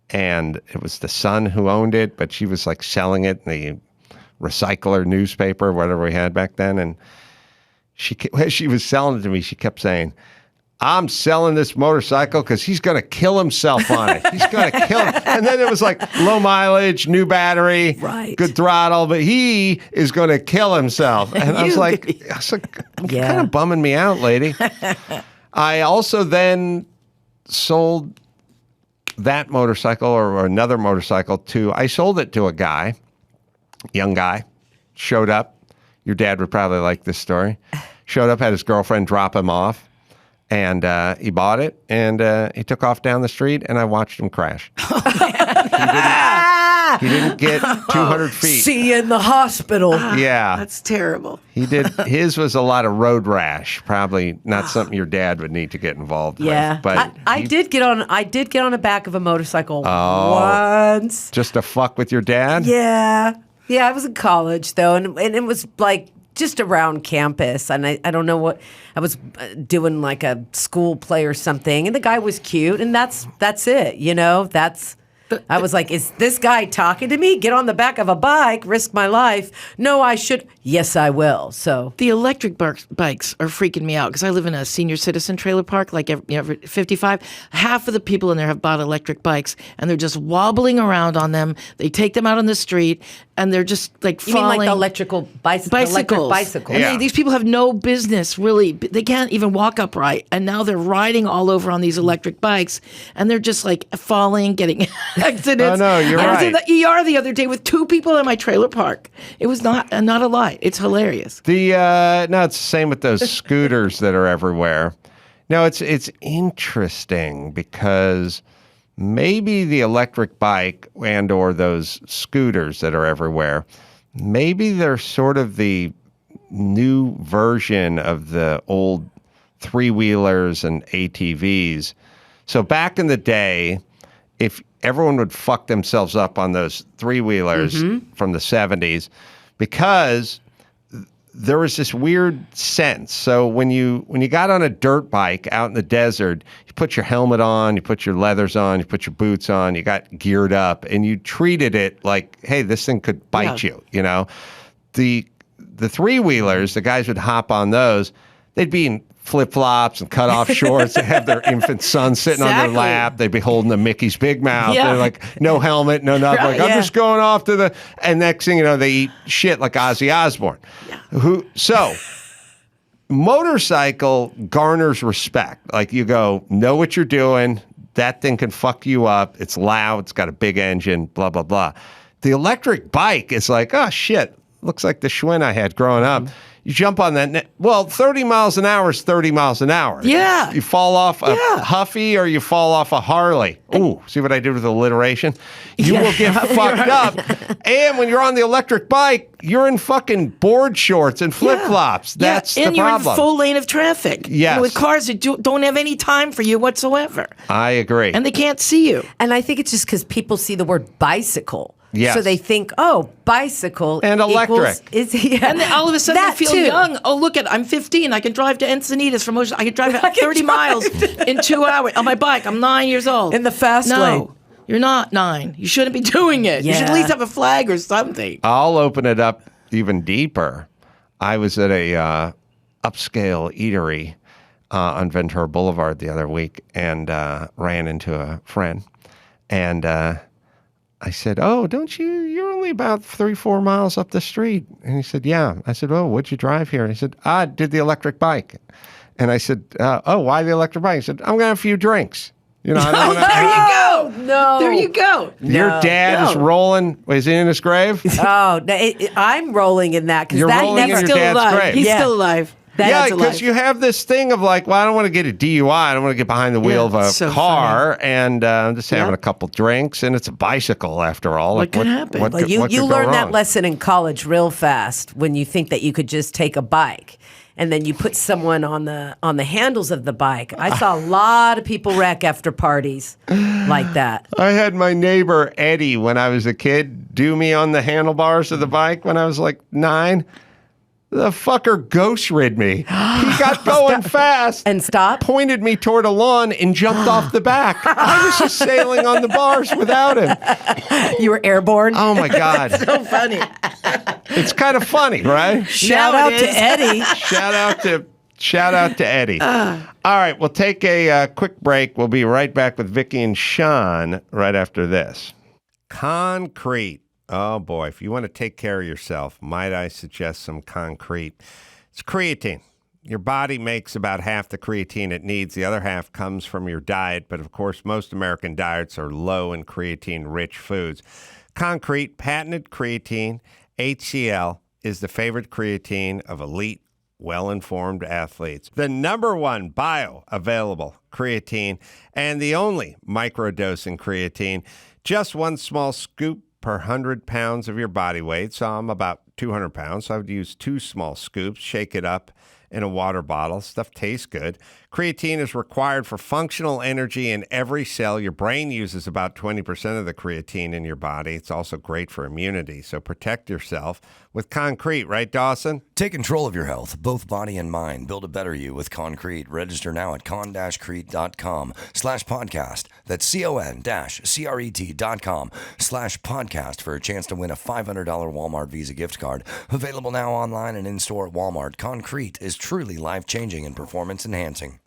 and it was the son who owned it, but she was like selling it in the recycler newspaper, whatever we had back then. And as she was selling it to me, she kept saying, I'm selling this motorcycle because he's going to kill himself on it. He's going to kill him. And then it was like low mileage, new battery, good throttle, but he is going to kill himself. And I was like, you're kind of bumming me out, lady. I also then sold that motorcycle or another motorcycle I sold it to a guy, young guy, showed up. Your dad would probably like this story. Showed up, had his girlfriend drop him off. And he bought it, and he took off down the street, and I watched him crash. He didn't get 200 feet. See you in the hospital. Yeah. That's terrible. He did. His was a lot of road rash. Probably not something your dad would need to get involved with. But I did get on the back of a motorcycle once. Just to fuck with your dad? Yeah. Yeah, I was in college, though, and it was like just around campus, and I don't know what I was doing, like a school play or something, and the guy was cute, and that's it, I was like, is this guy talking to me? Get on the back of a bike, risk my life. No, I should. Yes, I will. So the electric bikes are freaking me out because I live in a senior citizen trailer park, like 55. Half of the people in there have bought electric bikes, and they're just wobbling around on them. They take them out on the street, and they're just like falling. You mean like the electrical bicycles? Electric bicycles. And these people have no business, really. They can't even walk upright, and now they're riding all over on these electric bikes, and they're just like falling, getting accidents. Oh, no, you're right. I was in the ER the other day with 2 people in my trailer park. It was not a lie. It's hilarious. No, it's the same with those scooters that are everywhere. No, it's interesting because maybe the electric bike and or those scooters that are everywhere, maybe they're sort of the new version of the old 3-wheelers and ATVs. So back in the day, if everyone would fuck themselves up on those 3-wheelers from the 70s, because there was this weird sense. So when you got on a dirt bike out in the desert, you put your helmet on, you put your leathers on, you put your boots on, you got geared up, and you treated it like, hey, this thing could bite you, The 3-wheelers, the guys would hop on those, they'd be in flip-flops and cut-off shorts. They have their infant son sitting on their lap. They'd be holding a Mickey's Big Mouth. Yeah. They're like, no helmet, no nothing. Right, I'm just going off to the... And next thing you know, they eat shit like Ozzy Osbourne. Yeah. So, motorcycle garners respect. Like, you go, know what you're doing. That thing can fuck you up. It's loud. It's got a big engine, blah, blah, blah. The electric bike is like, oh, shit. Looks like the Schwinn I had growing up. You jump on that. 30 miles an hour is 30 miles an hour. Yeah. You fall off a Huffy or you fall off a Harley. Ooh, see what I did with alliteration? You will get fucked up. And when you're on the electric bike, you're in fucking board shorts and flip-flops. That's the problem. And you're in full lane of traffic. Yes. With cars that don't have any time for you whatsoever. I agree. And they can't see you. And I think it's just because people see the word bicycle. Yes. So they think, bicycle and electric. And then all of a sudden That they feel too. young. Oh, look I'm 15. I can drive to Encinitas from Ocean. I can drive 30 miles in 2 hours on my bike. I'm 9 years old. In the fast lane. No, you're not 9. You shouldn't be doing it. You should at least have a flag or something. I'll open it up even deeper. I was at a upscale eatery on Ventura Boulevard the other week and ran into a friend. And I said, you're only about 3-4 miles up the street. And he said, yeah. I said, what'd you drive here? And he said, I did the electric bike. And I said, why the electric bike? He said, I'm going to have a few drinks. I don't There you go. No. There you go. Your dad is rolling. Is he in his grave? I'm rolling in that. You're rolling in your still dad's alive. grave. He's still alive. Because you have this thing of like, I don't want to get a DUI. I don't want to get behind the wheel of a car and I'm just having a couple drinks. And it's a bicycle after all. What could happen? You learn that lesson in college real fast when you think that you could just take a bike. and then you put someone on the handles of the bike. I saw a lot of people wreck after parties like that. I had my neighbor Eddie when I was a kid do me on the handlebars of the bike when I was like 9. The fucker ghost rid me. He got going fast and stopped, pointed me toward a lawn, and jumped off the back. I was just sailing on the bars without him. You were airborne. Oh my God! So funny. It's kind of funny, right? Shout out to Eddie. Shout out to Eddie. All right, we'll take a quick break. We'll be right back with Vicki and Shawn right after this. Concrete. Oh boy, if you want to take care of yourself, might I suggest some Concrete? It's creatine. Your body makes about half the creatine it needs. The other half comes from your diet, but of course, most American diets are low in creatine-rich foods. Concrete, patented creatine, HCl, is the favorite creatine of elite, well-informed athletes. The number one bioavailable creatine and the only microdosing creatine. Just one small scoop per 100 pounds of your body weight. So I'm about 200 pounds, so I would use 2 small scoops, shake it up in a water bottle. Stuff tastes good. Creatine is required for functional energy in every cell. Your brain uses about 20% of the creatine in your body. It's also great for immunity, so protect yourself with Concrete, right, Dawson? Take control of your health, both body and mind. Build a better you with Concrete. Register now at con-crete.com/podcast. That's con-cret.com/podcast for a chance to win a $500 Walmart Visa gift card. Available now online and in-store at Walmart. Concrete is truly life-changing and performance-enhancing.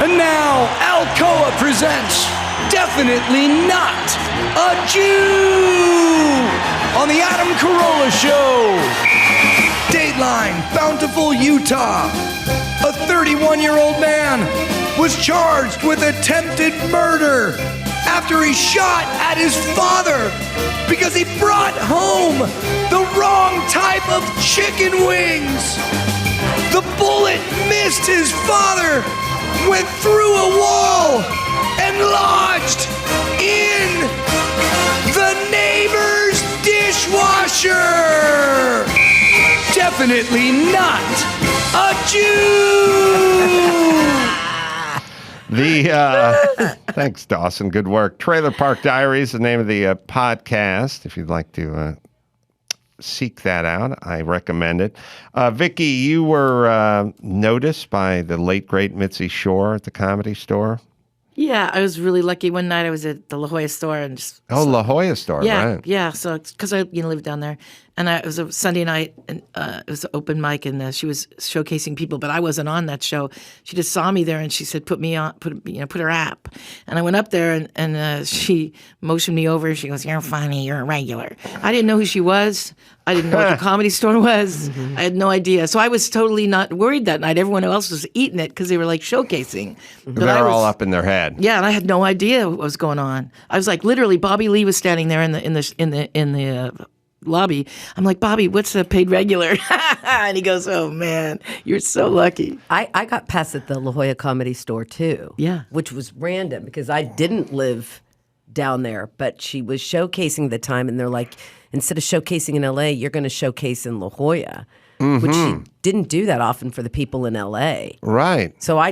And now, Alcoa presents Definitely Not a Jew on the Adam Carolla Show. Dateline, Bountiful, Utah. A 31-year-old man was charged with attempted murder after he shot at his father because he brought home the wrong type of chicken wings. The bullet missed his father, went through a wall, and lodged in the neighbor's dishwasher. Definitely not a Jew. Thanks, Dawson. Good work. Trailer Park Diaries is the name of the podcast. If you'd like to seek that out, I recommend it. Vicki, you were noticed by the late, great Mitzi Shore at the Comedy Store. Yeah, I was really lucky. One night I was at the La Jolla store and just La Jolla store, yeah, right? Yeah. So because I live down there, and it was a Sunday night, and it was an open mic, and she was showcasing people, but I wasn't on that show. She just saw me there, and she said, "Put me on, put her app." And I went up there, and she motioned me over. She goes, "You're funny. You're a regular." I didn't know who she was. I didn't know what the Comedy Store was. Mm-hmm. I had no idea. So I was totally not worried that night. Everyone else was eating it because they were like showcasing. But they were all up in their head. Yeah, and I had no idea what was going on. I was like, literally, Bobby Lee was standing there in the lobby. I'm like, Bobby, what's a paid regular? And he goes, "Oh man, you're so lucky." I got passed at the La Jolla Comedy Store too. Yeah, which was random because I didn't live down there, but she was showcasing the time, and they're like, instead of showcasing in LA, you're going to showcase in La Jolla, which she didn't do that often for the people in LA. Right. So I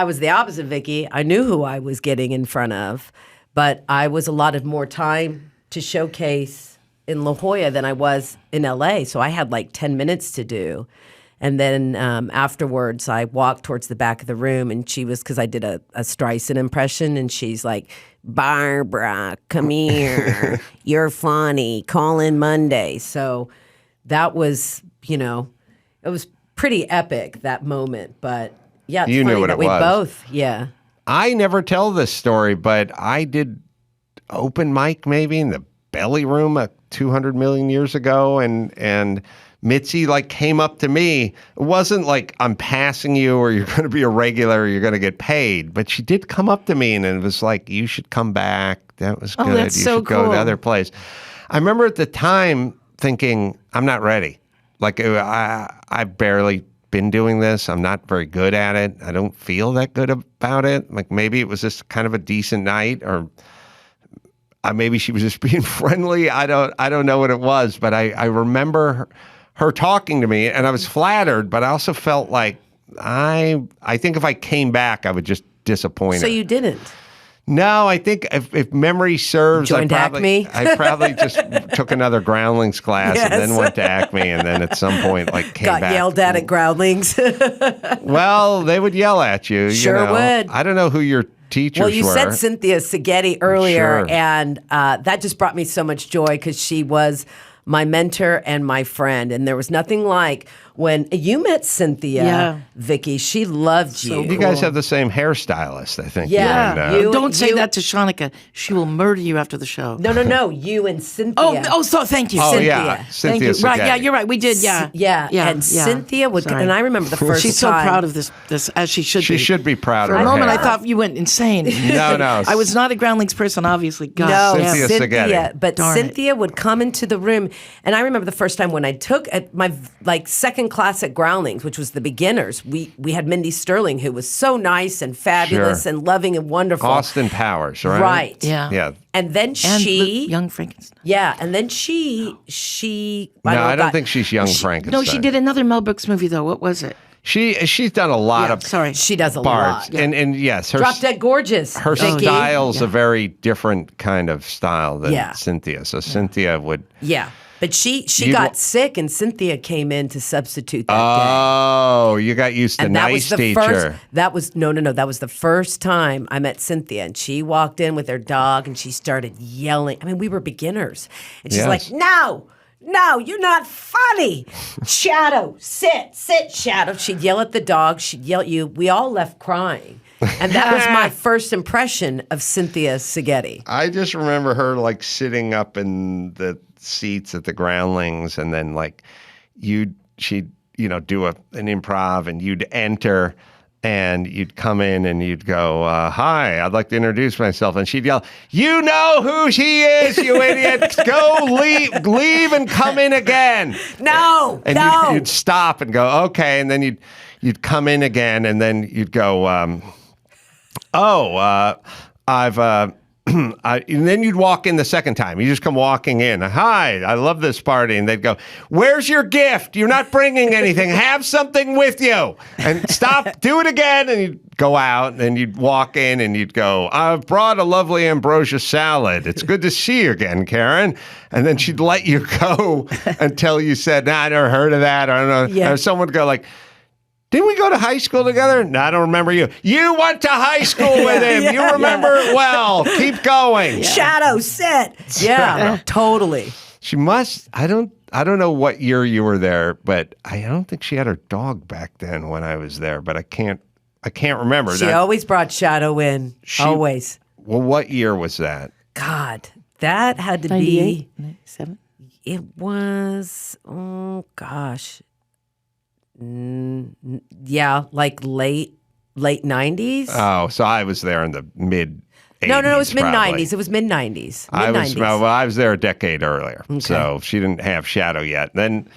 was the opposite, Vicki. I knew who I was getting in front of, but I was allotted more time to showcase in La Jolla than I was in LA. So I had like 10 minutes to do. And then afterwards, I walked towards the back of the room, and she was, because I did a Streisand impression, and she's like, "Barbara, come here. You're funny. Call in Monday." So that was, it was pretty epic, that moment. But yeah, it's you funny knew what that it we was. both, yeah. I never tell this story, but I did open mic maybe in the Belly Room 200 million years ago, and Mitzi came up to me. It wasn't like, "I'm passing you," or "You're going to be a regular," or "You're going to get paid." But she did come up to me, and it was like, "You should come back. That was good. That's you so should go to cool. the other place." I remember at the time thinking, I'm not ready. I've barely been doing this. I'm not very good at it. I don't feel that good about it. Maybe it was just kind of a decent night, or maybe she was just being friendly. I don't know what it was, but I remember her talking to me, and I was flattered, but I also felt like I think if I came back, I would just disappoint her. So you didn't? No, I think if memory serves, Joined Acme? I probably just took another Groundlings class and then went to Acme, and then at some point came Got back. yelled at Groundlings. Well, they would yell at you. Sure would. I don't know who your teachers were. Well, you said Cynthia Seghetti earlier, Sure. and that just brought me so much joy because she was my mentor and my friend. And there was nothing like when you met Cynthia, Vicki, she loved you. You guys have the same hairstylist, I think. Yeah. You and, Don't say that to Shanika. She will murder you after the show. No. You and Cynthia. So thank you. Oh, Cynthia. yeah. Thank Cynthia you. Right, Seghetti. yeah, you're right. We did, And Cynthia would, Sorry. and I remember the first She's time. so proud of this, as she should be. She should be proud For of a her moment, hair. I thought you went insane. No. I was not a Groundlings person, obviously. God. No, Cynthia Seghetti. But Darn it. Cynthia would come into the room, and I remember the first time when I took at my second class at Groundlings, which was the beginners. We had Mindy Sterling, who was so nice and fabulous Sure. and loving and wonderful. Austin Powers, right? Right. Yeah. And then And she, Young Frankenstein. and then she. I don't think she's young Frankenstein. No, she did another Mel Brooks movie, though. What was it? She's done a lot of Sorry. She does a parts, lot. and yes, her Drop Dead Gorgeous. her Vicki. style's a very different kind of style than Yeah. Cynthia. So Cynthia would. Yeah. But she You'd got wa- sick, and Cynthia came in to substitute that day. Oh, you got used to And that nice was the teacher. first. That was no. That was the first time I met Cynthia, and she walked in with her dog, and she started yelling. I mean, we were beginners, and she's Yes. like, "No, you're not funny. Shadow, sit, Shadow." She'd yell at the dog. She'd yell at you. We all left crying, and that was my first impression of Cynthia Seghetti. I just remember her like sitting up in the seats at the Groundlings, and then she'd do an improv, and you'd enter, and you'd come in, and you'd go, "Hi, I'd like to introduce myself," and she'd yell, "You know who she is, you idiot! Go leave, and come in again." No, And no. you'd stop and go, "Okay," and then you'd come in again, and then you'd go, I've. And then you'd walk in the second time. You just come walking in. "Hi, I love this party." And they'd go, "Where's your gift? You're not bringing anything. Have something with you." And stop, do it again. And you'd go out, and then you'd walk in, and you'd go, "I've brought a lovely ambrosia salad. It's good to see you again, Karen." And then she'd let you go until you said, "Nah, I never heard of that." I don't know. Yeah. Or someone would go like, "Didn't we go to high school together?" "No, I don't remember you." "You went to high school with him. You remember it well. Keep going." Shadow, sit. Yeah, totally. She must. I don't know what year you were there, but I don't think she had her dog back then when I was there. But I can't remember. She always brought Shadow in. Always. Well, what year was that? God, that had to 98? be. 97? It was. Oh gosh. Yeah, like late 90s. Oh, so I was there in the mid. 80s, No, it was mid probably. 90s. It was mid 90s. I was there a decade earlier, Okay. so she didn't have Shadow yet. Then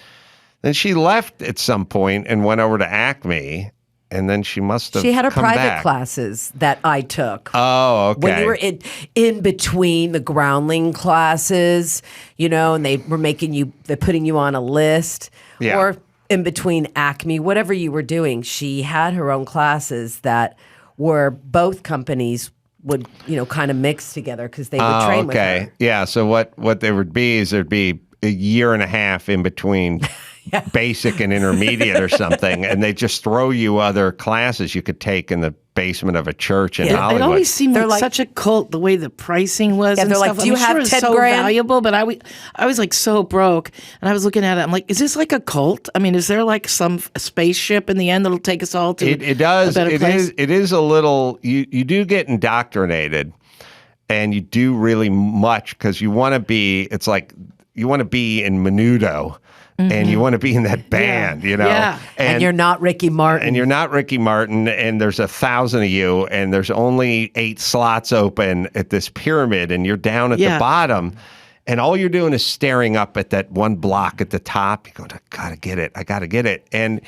she left at some point and went over to Acme, and then she must have. She had her come private back. classes that I took. Oh, okay. When you were in between the groundling classes, and they're putting you on a list, Yeah. or in between Acme, whatever you were doing, she had her own classes that were both companies would, kind of mix together because they would train with her. Yeah. So what there would be is there'd be a year and a half in between basic and intermediate or something, and they just throw you other classes you could take in the basement of a church in Hollywood. It always seemed They're like like- such a cult, the way the pricing was. Yeah, and they're like, stuff. "Do you I'm have sure it's 10 so grand?" valuable, but I was like so broke, and I was looking at it. I'm like, is this like a cult? I mean, is there like some spaceship in the end that'll take us all to It does. a better place? It is a little. You do get indoctrinated, and you do really much because you want to be. It's like you want to be in Menudo, and you want to be in that band. Yeah. And you're not Ricky Martin. And you're not Ricky Martin, and there's 1,000 of you, and there's only 8 slots open at this pyramid, and you're down at the bottom, and all you're doing is staring up at that one block at the top. You go, I gotta get it, and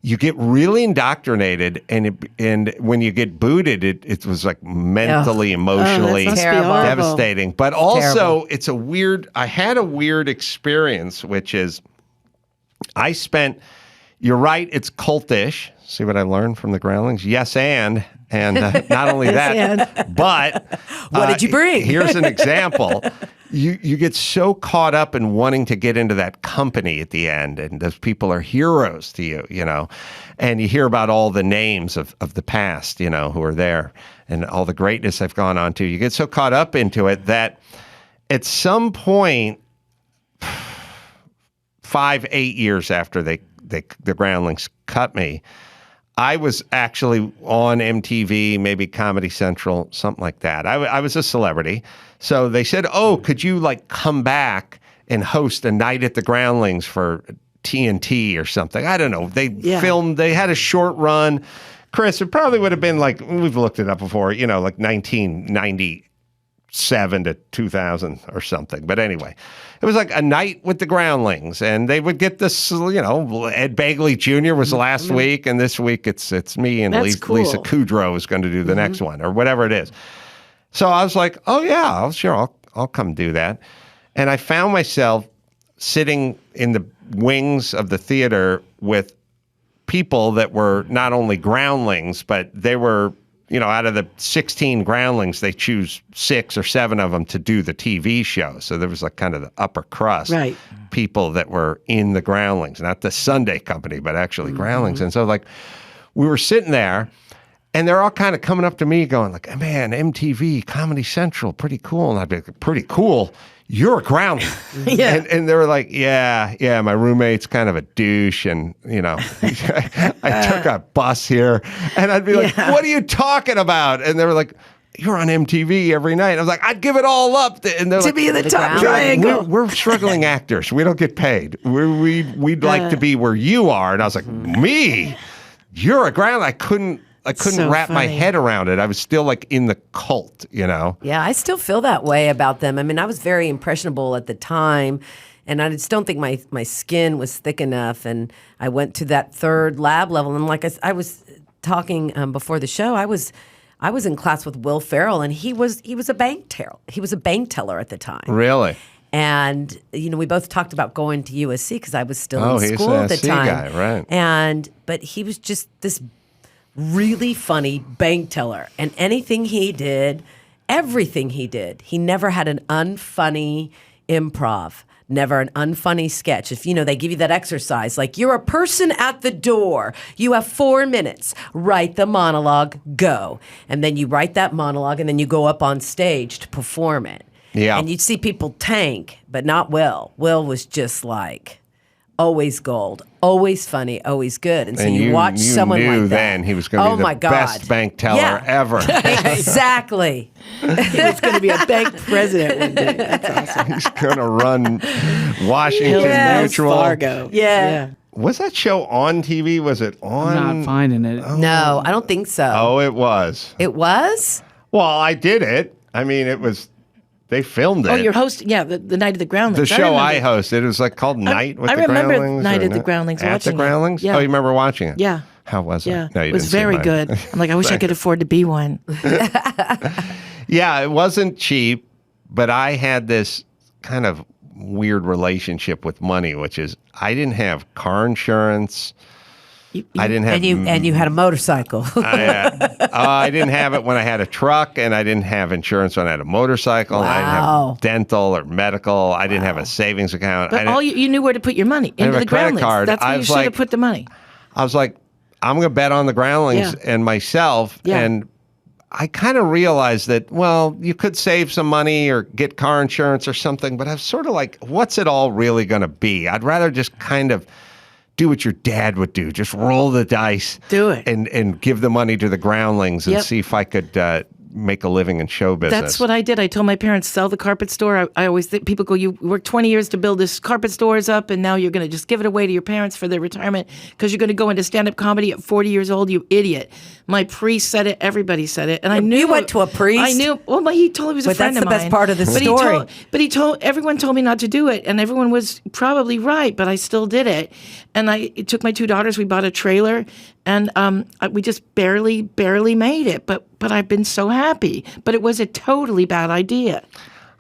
you get really indoctrinated, and when you get booted, it was like mentally, emotionally must be horrible. devastating. But also, it's a weird. I had a weird experience, which is, You're right, it's cultish. See what I learned from the Groundlings? Yes, and not only that, but what did you bring? Here's an example. You get so caught up in wanting to get into that company at the end, and those people are heroes to you, and you hear about all the names of the past, who are there, and all the greatness they've gone on to. You get so caught up into it that at some point, 5-8 years after the Groundlings cut me, I was actually on MTV, maybe Comedy Central, something like that. I was a celebrity. So they said, oh, could you come back and host a night at the Groundlings for TNT or something? I don't know. They filmed, they had a short run. Chris, it probably would have been we've looked it up before, 1997 to 2000 or something. But anyway, it was a night with the Groundlings, and they would get this, Ed Begley Jr. was last week, and this week it's me and Lisa Kudrow is going to do the next one, or whatever it is. So I was like, oh yeah, I'll come do that. And I found myself sitting in the wings of the theater with people that were not only Groundlings, but they were, out of the 16 Groundlings, they choose 6 or 7 of them to do the TV show. So there was kind of the upper crust people that were in the Groundlings, not the Sunday company, but actually Groundlings. And so we were sitting there, and they're all kind of coming up to me going man, MTV, Comedy Central, pretty cool. And I'd be like, pretty cool? You're a Groundling. And they were like, yeah, my roommate's kind of a douche, and I took a bus here, and I'd be like, what are you talking about? And they were like, you're on MTV every night. I was like, I'd give it all up and to be in the top triangle. We're struggling actors. We don't get paid. We'd like to be where you are. And I was like, me? You're a Groundling? I couldn't wrap my head around it. I was still in the cult, Yeah, I still feel that way about them. I mean, I was very impressionable at the time, and I just don't think my skin was thick enough. And I went to that 3rd lab level, and I was talking before the show, I was in class with Will Ferrell, and he was a bank teller. He was a bank teller at the time. Really? And we both talked about going to USC because I was still in school at the time. Guy, right? But he was just this really funny bank teller, and everything he did, he never had an unfunny improv, never an unfunny sketch. If they give you that exercise, you're a person at the door, you have 4 minutes, write the monologue, go. And then you write that monologue, and then you go up on stage to perform it. Yeah. And you'd see people tank, but not Will. Will was just always gold, always funny, always good. And so you watch someone knew like that. Then he was going to be the best bank teller ever. Exactly. He was going to be a bank president one day. That's awesome. He's going to run Washington Mutual. Fargo. Yeah. Was that show on TV? Was it on? I'm not finding it. Oh. No, I don't think so. Oh, it was. It was? Well, I did it. I mean, it was. They filmed it. Oh, you're hosting, the Night of the Groundlings. The show I hosted. It was called Night with the Groundlings. I remember Night of the Groundlings. At the Groundlings? Yeah. Oh, you remember watching it? Yeah. How was it? Yeah. No, you it was didn't see very mine. good. I'm I wish I could afford to be one. Yeah, it wasn't cheap, but I had this kind of weird relationship with money, which is I didn't have car insurance. I didn't have, and you had a motorcycle. I didn't have it when I had a truck, and I didn't have insurance when I had a motorcycle. Wow. I didn't have dental or medical. I didn't have a savings account. But you knew where to put your money, into the credit Groundlings. card. That's where you should have put the money. I was like, I'm going to bet on the Groundlings and myself. Yeah. And I kind of realized that, well, you could save some money or get car insurance or something, but I was sort of like, what's it all really going to be? I'd rather just kind of do what your dad would do. Just roll the dice. Do it. And give the money to the Groundlings and see if I could make a living in show business. That's what I did. I told my parents, sell the carpet store. I always think people go, you worked 20 years to build this carpet stores up, and now you're going to just give it away to your parents for their retirement because you're going to go into stand-up comedy at 40 years old, you idiot. My priest said it. Everybody said it. And I knew. You went to a priest? I knew. Well, he told he was a friend of mine. That's the best part of the story. Everyone told me not to do it, and everyone was probably right, but I still did it. And it took my 2 daughters. We bought a trailer, and we just barely made it. But I've been so happy. But it was a totally bad idea.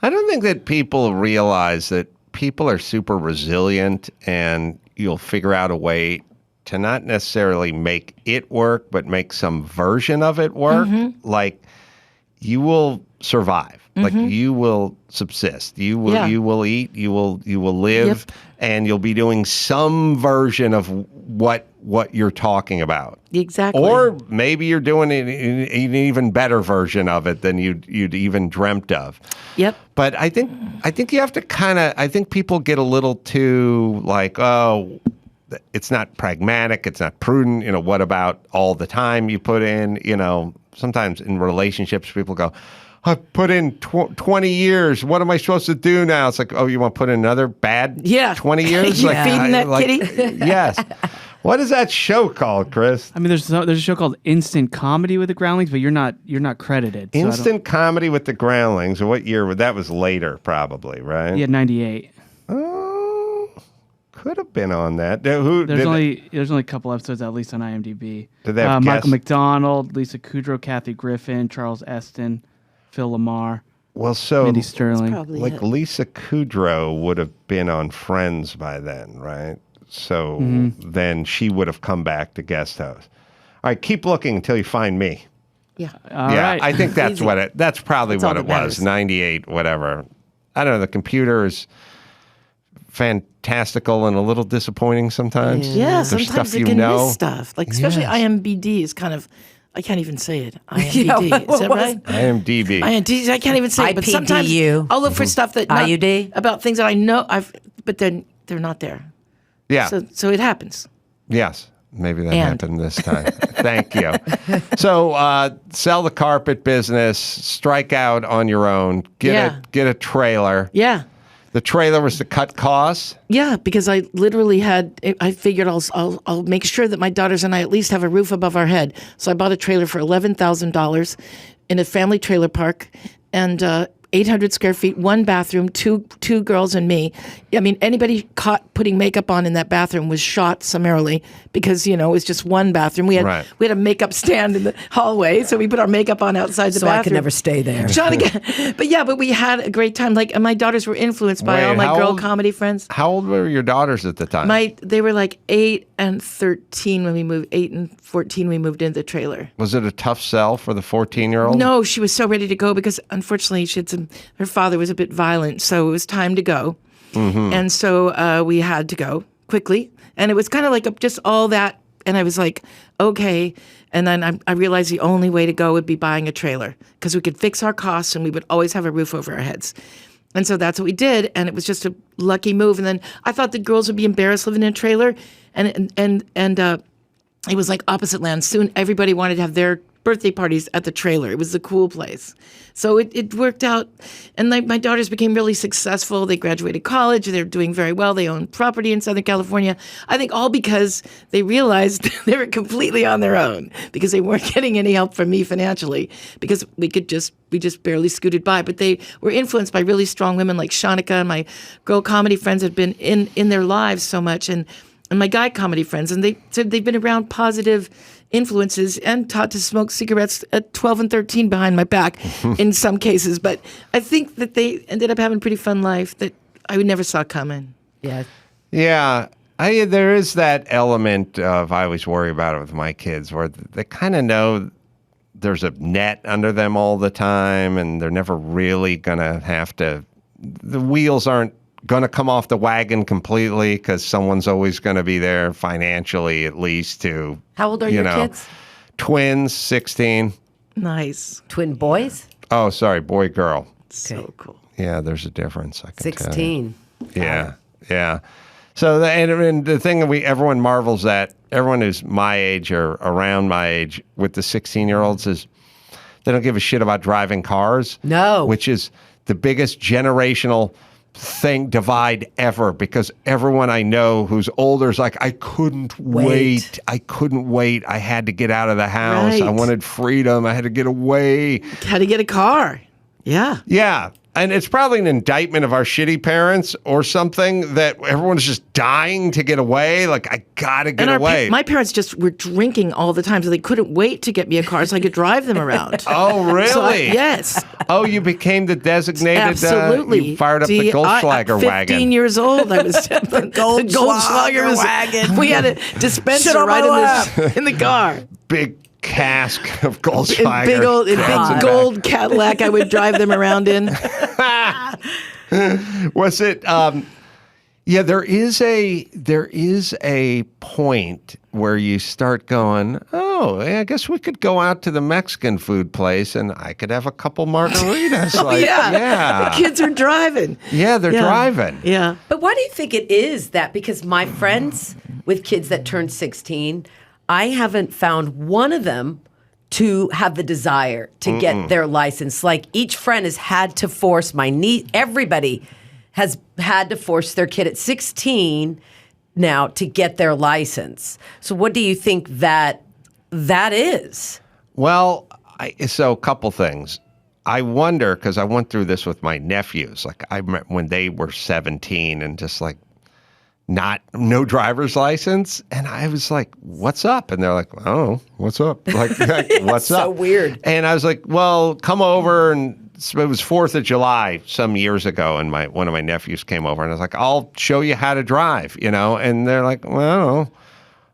I don't think that people realize that people are super resilient, and you'll figure out a way to not necessarily make it work, but make some version of it work. Mm-hmm. Like, you will survive. Mm-hmm. Like, you will subsist. You will eat. You will live, Yep. and you'll be doing some version of what you're talking about. Exactly. Or maybe you're doing an even better version of it than you'd even dreamt of. Yep. But I think you have to I think people get a little too like, oh, it's not pragmatic, it's not prudent. What about all the time you put in? Sometimes in relationships, people go, I put in 20 years. What am I supposed to do now? It's like, oh, you want to put in another bad 20 years? You feeding that kitty? Yes. What is that show called, Chris? I mean, there's a show called Instant Comedy with the Groundlings, but you're not credited. So Instant Comedy with the Groundlings. What year? That was later, probably, right? Yeah, 98. Oh, could have been on that. There's only a couple episodes at least on IMDb. Did they have Michael guests? McDonald, Lisa Kudrow, Kathy Griffin, Charles Eston, Phil Lamar, Well, so Mindy Sterling. Probably like it. Lisa Kudrow would have been on Friends by then, right? So then she would have come back to guest host. All right, keep looking until you find me. Yeah. All yeah, right. I think that's Easy. that's probably That's all what it that was. matters. 98, whatever. I don't know. The computer is fantastical and a little disappointing sometimes. Yeah, There's sometimes stuff it can know. miss stuff. Like, especially Yes. IMBD is kind of, I can't even say it. IMBD. Yeah, Is that what right? IMDb. IMBD, I can't even say it. But sometimes IPDU. I'll look for stuff that IUD? about things that I know but then they're not there. Yeah. So it happens. Yes. Maybe that And. happened this time. Thank you. So sell the carpet business, strike out on your own, get a trailer. Yeah. The trailer was to cut costs. Yeah, because I literally I figured I'll make sure that my daughters and I at least have a roof above our head. So I bought a trailer for $11,000 in a family trailer park, and 800 square feet, 1 bathroom, two girls and me. I mean, anybody caught putting makeup on in that bathroom was shot summarily because, it was just 1 bathroom. We had a makeup stand in the hallway, so we put our makeup on outside the So bathroom. I could never stay there. Sean again. But we had a great time. And my daughters were influenced by all my how girl old- comedy friends. How old were your daughters at the time? They were like 8 and 13 when we moved. 8 and 14 we moved into the trailer. Was it a tough sell for the 14-year-old? No, she was so ready to go because unfortunately her father was a bit violent, so it was time to go. Mm-hmm. And so we had to go quickly. And it was kind of like just all that. And I was like, okay. And then I realized the only way to go would be buying a trailer because we could fix our costs and we would always have a roof over our heads. And so that's what we did. And it was just a lucky move. And then I thought the girls would be embarrassed living in a trailer. And it was like opposite land. Soon everybody wanted to have their birthday parties at the trailer. It was the cool place. So it worked out. And my daughters became really successful. They graduated college. They're doing very well. They own property in Southern California. I think all because they realized they were completely on their own because they weren't getting any help from me financially because we just barely scooted by. But they were influenced by really strong women like Shanika, and my girl comedy friends had been in their lives so much, and my guy comedy friends. And they said they've been around positive influences and taught to smoke cigarettes at 12 and 13 behind my back in some cases. But I think that they ended up having a pretty fun life that I never saw coming. Yeah. Yeah. There is that element of, I always worry about it with my kids, where they kind of know there's a net under them all the time and they're never really going to have to, the wheels aren't going to come off the wagon completely because someone's always going to be there financially, at least, to... How old are your kids? Twins, 16. Nice. Twin boys? Oh, sorry, boy, girl. So cool. Yeah, there's a difference. I can tell you. 16. Yeah, yeah. So and the thing that everyone marvels at, everyone who's my age or around my age with the 16-year-olds is They don't give a shit about driving cars. No. Which is the biggest generational divide ever, because everyone I know who's older is like, I couldn't wait. I couldn't wait. I had to get out of the house. I wanted freedom. I had to get away. Had to get a car. Yeah. Yeah. And it's probably an indictment of our shitty parents or something that everyone's just dying to get away. Like, I gotta get away. My parents just were drinking all the time, so they couldn't wait to get me a car so I could drive them around. Oh, really? Yes. Oh, you became the designated. Absolutely. You fired up the Goldschlager wagon. 15 years old, I was. the Goldschlager wagon. We had a dispenser right in the car. Big cask of Goldschlager. Big gold Cadillac I would drive them around in. Was it there is a point where you start going, oh, I guess we could go out to the Mexican food place and I could have a couple margaritas. The kids are driving. Yeah, they're driving. Yeah. But why do you think it is that? Because my friends with kids that turned 16, I haven't found one of them to have the desire to get their license. Like, each friend has had to force everybody has had to force their kid at 16 now to get their license. So what do you think that is? Well, so a couple things. I wonder, because I went through this with my nephews. Like, I remember when they were 17 and just like, no driver's license, and I was like, what's up? And they're like, oh, what's up? Like what's up? So weird. And I was like, well, come over. And it was 4th of July some years ago, and one of my nephews came over, and I was like, I'll show you how to drive, and they're like, well,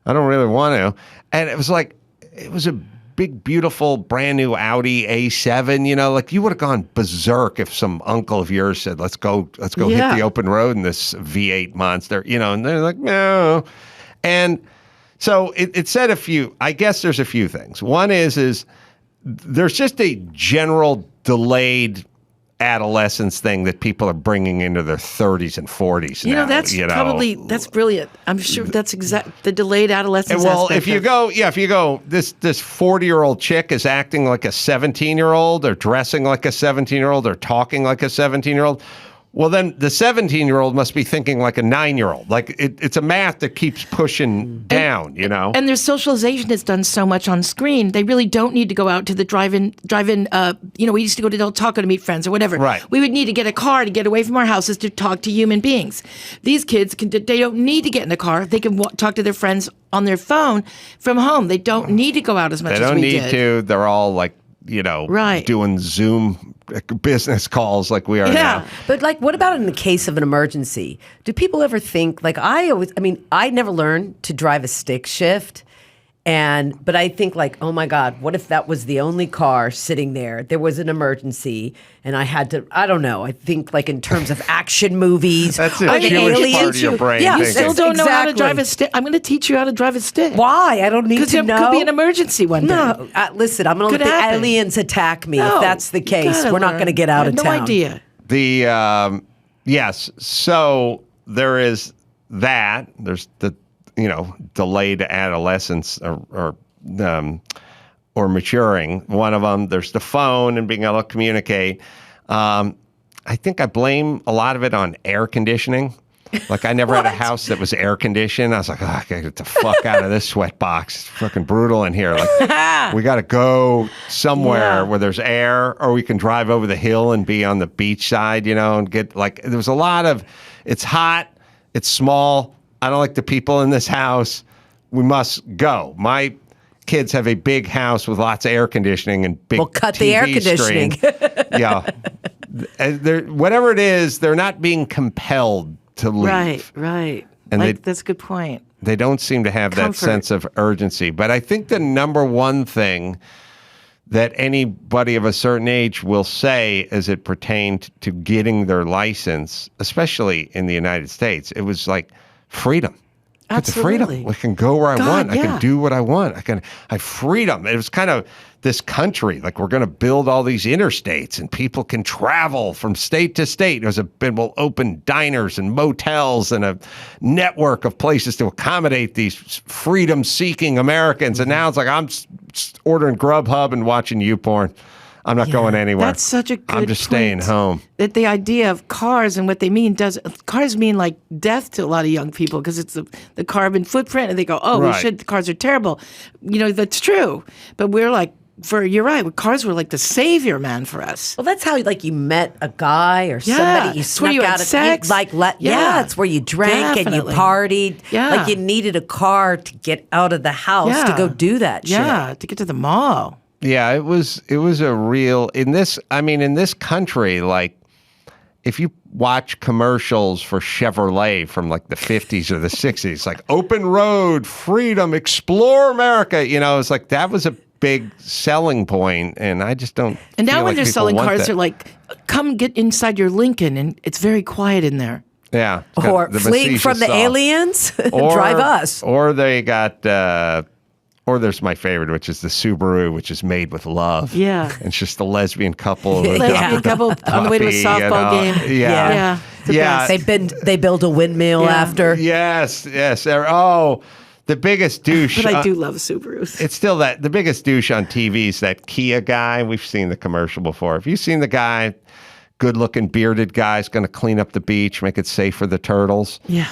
I don't really want to. And it was like, it was a big, beautiful, brand new Audi A7, like, you would have gone berserk if some uncle of yours said, let's go hit the open road in this V8 monster, and they're like, no. And so it said I guess there's a few things. One is there's just a general delayed adolescence thing that people are bringing into their 30s and 40s now. That's brilliant. I'm sure that's the delayed adolescence. Well, if you go, this 40-year-old chick is acting like a 17-year-old, or dressing like a 17-year-old, or talking like a 17-year-old. Well, then the 17-year-old must be thinking like a 9-year-old. Like, it's a math that keeps pushing down, And their socialization is done so much on screen. They really don't need to go out to the drive-in. We used to go to Del Taco to meet friends or whatever. Right. We would need to get a car to get away from our houses to talk to human beings. These kids, they don't need to get in a car. They can talk to their friends on their phone from home. They don't need to go out as much as we did. They don't need to. They're all like, doing Zoom business calls like we are now. But like, what about in the case of an emergency? Do people ever think, like, I never learned to drive a stick shift. But I think, like, oh my God, what if that was the only car sitting there? There was an emergency and I had to, I don't know. I think, like, in terms of action movies. That's a huge part of your brain. Yeah, you still don't know how to drive a stick. I'm going to teach you how to drive a stick. Why? I don't need to know. Because it could be an emergency one day. No, listen, I'm going to let the aliens attack me if that's the case. We're not going to get out of town. No idea. Yes. So there is that. There's the delayed adolescence or maturing. One of them, there's the phone and being able to communicate. I think I blame a lot of it on air conditioning. Like, I never had a house that was air conditioned. I was like, I gotta get the fuck out of this sweat box. It's fucking brutal in here. Like, we gotta go somewhere where there's air, or we can drive over the hill and be on the beach side, and get, like, there was a lot of, it's hot, it's small, I don't like the people in this house. We must go. My kids have a big house with lots of air conditioning and big cut TV the air conditioning. Whatever it is, they're not being compelled to leave. Right. And that's a good point. They don't seem to have that sense of urgency. But I think the number one thing that anybody of a certain age will say as it pertained to getting their license, especially in the United States, it was like, freedom. It's freedom. I can go where I want. I can do what I want. I have freedom. It was kind of this country, like, we're going to build all these interstates and people can travel from state to state. We'll open diners and motels and a network of places to accommodate these freedom-seeking Americans. And now it's like, I'm ordering Grubhub and watching YouPorn. I'm not going anywhere. That's such a good I'm just staying point. home. That the idea of cars and what they mean cars mean like death to a lot of young people because it's the carbon footprint, and they go, oh, Right. the cars are terrible. That's true. But we're like, you're right. Cars were like the savior, man, for us. Well, that's how you met a guy or somebody you It's snuck where you had out of. sex. It's where you drank and you Definitely. partied. Yeah. Like you needed a car to get out of the house to go do that shit. Yeah, to get to the mall. Yeah, it was a real in this country, like if you watch commercials for Chevrolet from like the 50s or the 60s, like open road, freedom, explore America, it's like that was a big selling point, and I just don't. And now feel when like they're people selling want cars, that. they're like, come get inside your Lincoln, and it's very quiet in there. Yeah, it's Or got the fleeing from facetious the song. aliens, Or- drive us. Or they got, or there's my favorite, which is the Subaru, which is made with love. Yeah. And it's just a lesbian couple. who Lesbian adopt a couple on the way to a puppy, softball game. Yeah. Yeah. The Yeah. best. They build a windmill Yeah. after. Yes. Oh, the biggest douche. But I do love Subarus. It's still the biggest douche on TV is that Kia guy. We've seen the commercial before. Have you seen the guy, good-looking bearded guy, is going to clean up the beach, make it safe for the turtles? Yeah.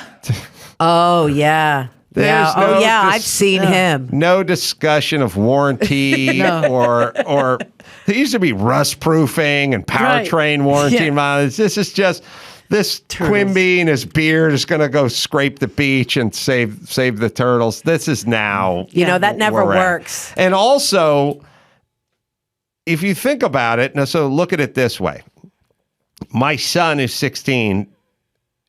Oh yeah. There's Yeah. no I've seen him. No discussion of warranty No. or there used to be rust proofing and powertrain warranty. Yeah. Mileage. This is just this Quimby and his beard is going to go scrape the beach and save the turtles. This is now. That never we're at. works. And also, if you think about it, now so look at it this way. My son is 16,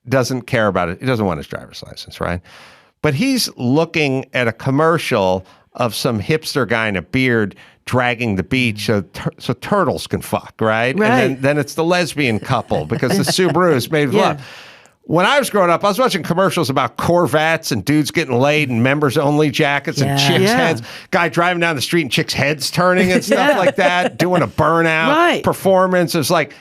doesn't care about it. He doesn't want his driver's license, right? But he's looking at a commercial of some hipster guy in a beard dragging the beach so turtles can fuck, right? Right. And then it's the lesbian couple because the Subaru is made with Yeah. love. When I was growing up, I was watching commercials about Corvettes and dudes getting laid and members-only jackets and chicks' Yeah. heads. Guy driving down the street and chicks' heads turning and stuff like that, doing a burnout performance. It's like,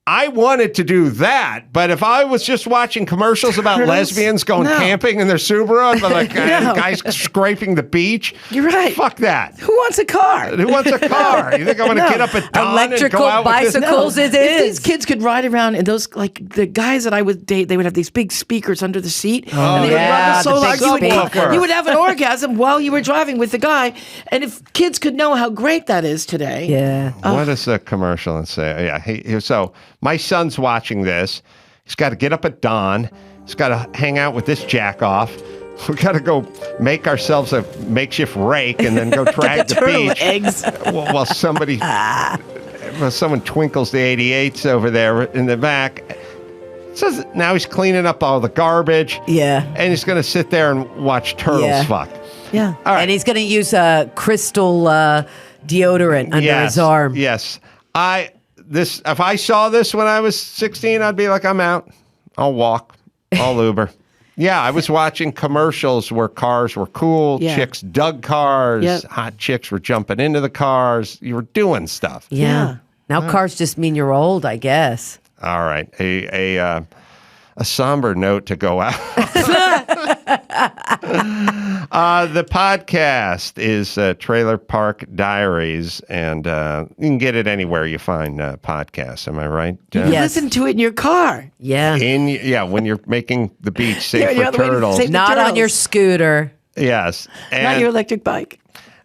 I wanted to do that, but if I was just watching commercials about lesbians going camping in their Subaru, I'd be like, guys scraping the beach. You're right. Fuck that. Who wants a car? Who wants a car? You think I'm going to get up at dawn Electrical and go out with this? bicycles it If is. these kids could ride around and those, like the guys that I would date, they would have these big speakers under the seat. and they yeah, would the run big so loud speaker. you would have an orgasm while you were driving with the guy. And if kids could know how great that is today. Yeah. What does the commercial and say? Yeah. So my son's watching this. He's got to get up at dawn. He's got to hang out with this jack off. We got to go make ourselves a makeshift rake and then go drag the Turtle beach eggs. while someone twinkles the 88s over there in the back. So now he's cleaning up all the garbage. Yeah. And he's going to sit there and watch turtles fuck. Yeah. All right. And he's going to use a crystal deodorant under his arm. Yes. If I saw this when I was 16, I'd be like, I'm out. I'll walk. I'll Uber. Yeah, I was watching commercials where cars were cool. Yeah. Chicks dug cars. Yep. Hot chicks were jumping into the cars. You were doing stuff. Yeah. Now cars just mean you're old, I guess. All right. A somber note to go out. The podcast is Trailer Park Diaries, and you can get it anywhere you find podcasts. Am I right? You listen to it in your car. Yeah. When you're making the beach safe You're for on the way to turtles. save- Not on turtles. your scooter. Yes. Not your electric bike.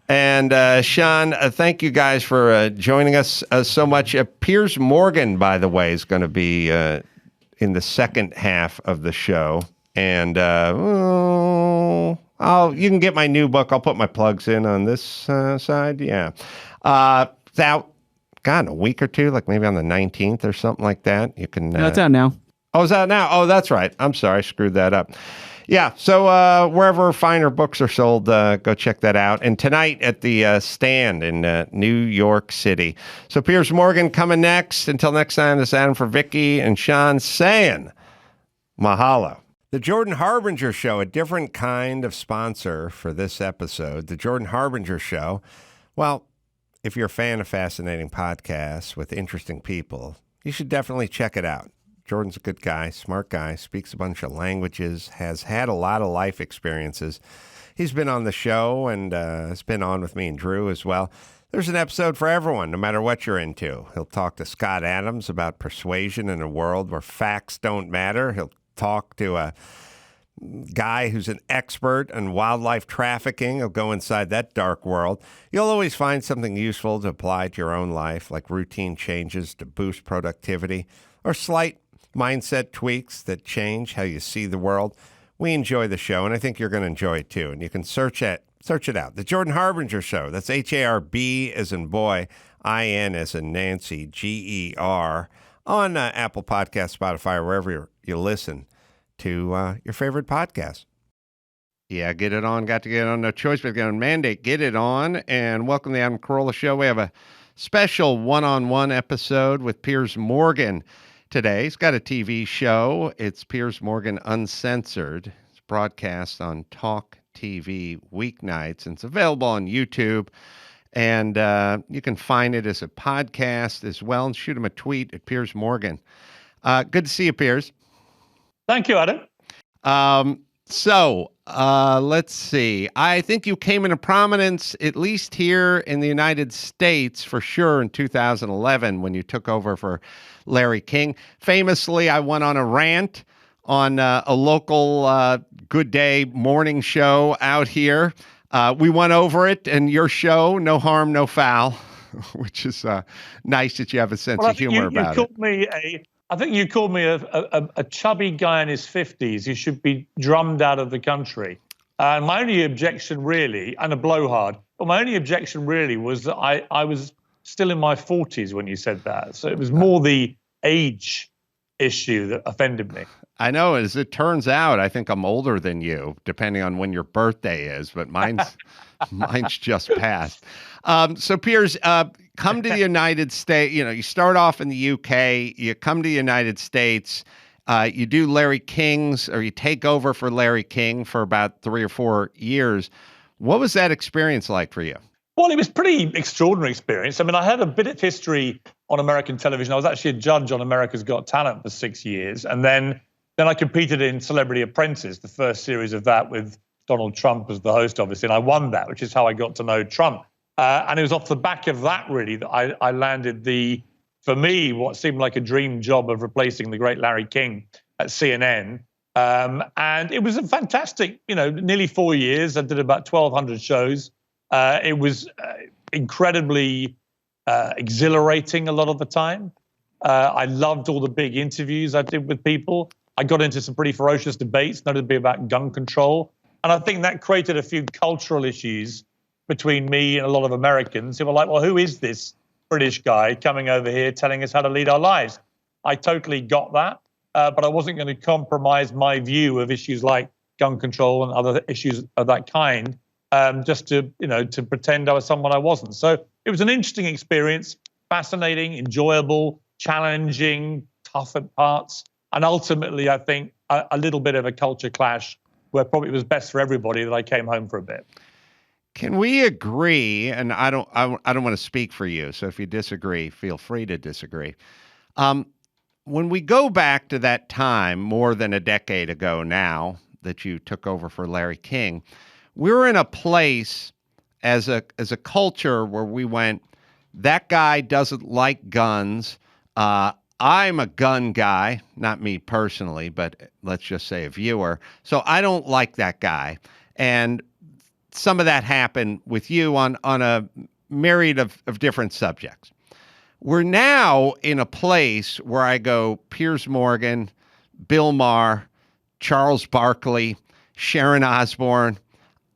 And Shawn, thank you guys for joining us so much. Piers Morgan, by the way, is going to be in the second half of the show. And you can get my new book. I'll put my plugs in on this side. Yeah. It's out, in a week or two, like maybe on the 19th or something like that. You can. No, it's out now. Oh, is that now? Oh, that's right. I'm sorry. I screwed that up. Yeah, so wherever finer books are sold, go check that out. And tonight at the Stand in New York City. So Piers Morgan coming next. Until next time, this is Adam for Vicki and Shawn saying mahalo. The Jordan Harbinger Show, a different kind of sponsor for this episode. The Jordan Harbinger Show, well, if you're a fan of fascinating podcasts with interesting people, you should definitely check it out. Jordan's a good guy, smart guy, speaks a bunch of languages, has had a lot of life experiences. He's been on the show and has been on with me and Drew as well. There's an episode for everyone, no matter what you're into. He'll talk to Scott Adams about persuasion in a world where facts don't matter. He'll talk to a guy who's an expert on wildlife trafficking. He'll go inside that dark world. You'll always find something useful to apply to your own life, like routine changes to boost productivity or slight mindset tweaks that change how you see the world. We enjoy the show, and I think you're going to enjoy it too. And you can search it out. The Jordan Harbinger Show. That's Harb as in boy, IN as in Nancy, GER, on Apple Podcasts, Spotify, or wherever you listen to your favorite podcast. Yeah, get it on. Got to get on. No choice but to get on. Mandate. Get it on. And welcome to the Adam Carolla Show. We have a special one-on-one episode with Piers Morgan today. He's got a TV show. It's Piers Morgan Uncensored. It's broadcast on Talk TV weeknights, and it's available on YouTube. And you can find it as a podcast as well, and shoot him a tweet at Piers Morgan. Good to see you, Piers. Thank you, Adam. So let's see. I think you came into prominence, at least here in the United States, for sure, in 2011 when you took over for Larry King. Famously, I went on a rant on a local Good Day morning show out here. We went over it, and your show, No Harm, No Foul, which is nice that you have a sense of humor about it. I think you called me a chubby guy in his 50s who should be drummed out of the country. And my only objection really, and a blowhard, but my only objection really was that I was still in my 40s when you said that. So it was more the age issue that offended me. I know. As it turns out, I think I'm older than you, depending on when your birthday is, but mine's just passed. So Piers, come to the United States. You know, you start off in the UK, you come to the United States, you do Larry King's, or you take over for Larry King for about 3 or 4 years. What was that experience like for you? Well, it was pretty extraordinary experience. I mean, I had a bit of history on American television. I was actually a judge on America's Got Talent for 6 years. And then I competed in Celebrity Apprentice, the first series of that with Donald Trump as the host, obviously. And I won that, which is how I got to know Trump. And it was off the back of that, really, that I landed for me, what seemed like a dream job of replacing the great Larry King at CNN. And it was a fantastic, nearly 4 years. I did about 1,200 shows. It was incredibly exhilarating a lot of the time. I loved all the big interviews I did with people. I got into some pretty ferocious debates, notably about gun control. And I think that created a few cultural issues between me and a lot of Americans who were like, well, who is this British guy coming over here telling us how to lead our lives? I totally got that, but I wasn't going to compromise my view of issues like gun control and other issues of that kind just to pretend I was someone I wasn't. So it was an interesting experience, fascinating, enjoyable, challenging, tough at parts. And ultimately, I think a little bit of a culture clash where probably it was best for everybody that I came home for a bit. Can we agree, and I don't want to speak for you, so if you disagree, feel free to disagree. When we go back to that time, more than a decade ago now, that you took over for Larry King, we were in a place as a culture where we went, that guy doesn't like guns. I'm a gun guy, not me personally, but let's just say a viewer. So I don't like that guy. And some of that happened with you on a myriad of different subjects. We're now in a place where I go, Piers Morgan, Bill Maher, Charles Barkley, Sharon Osbourne.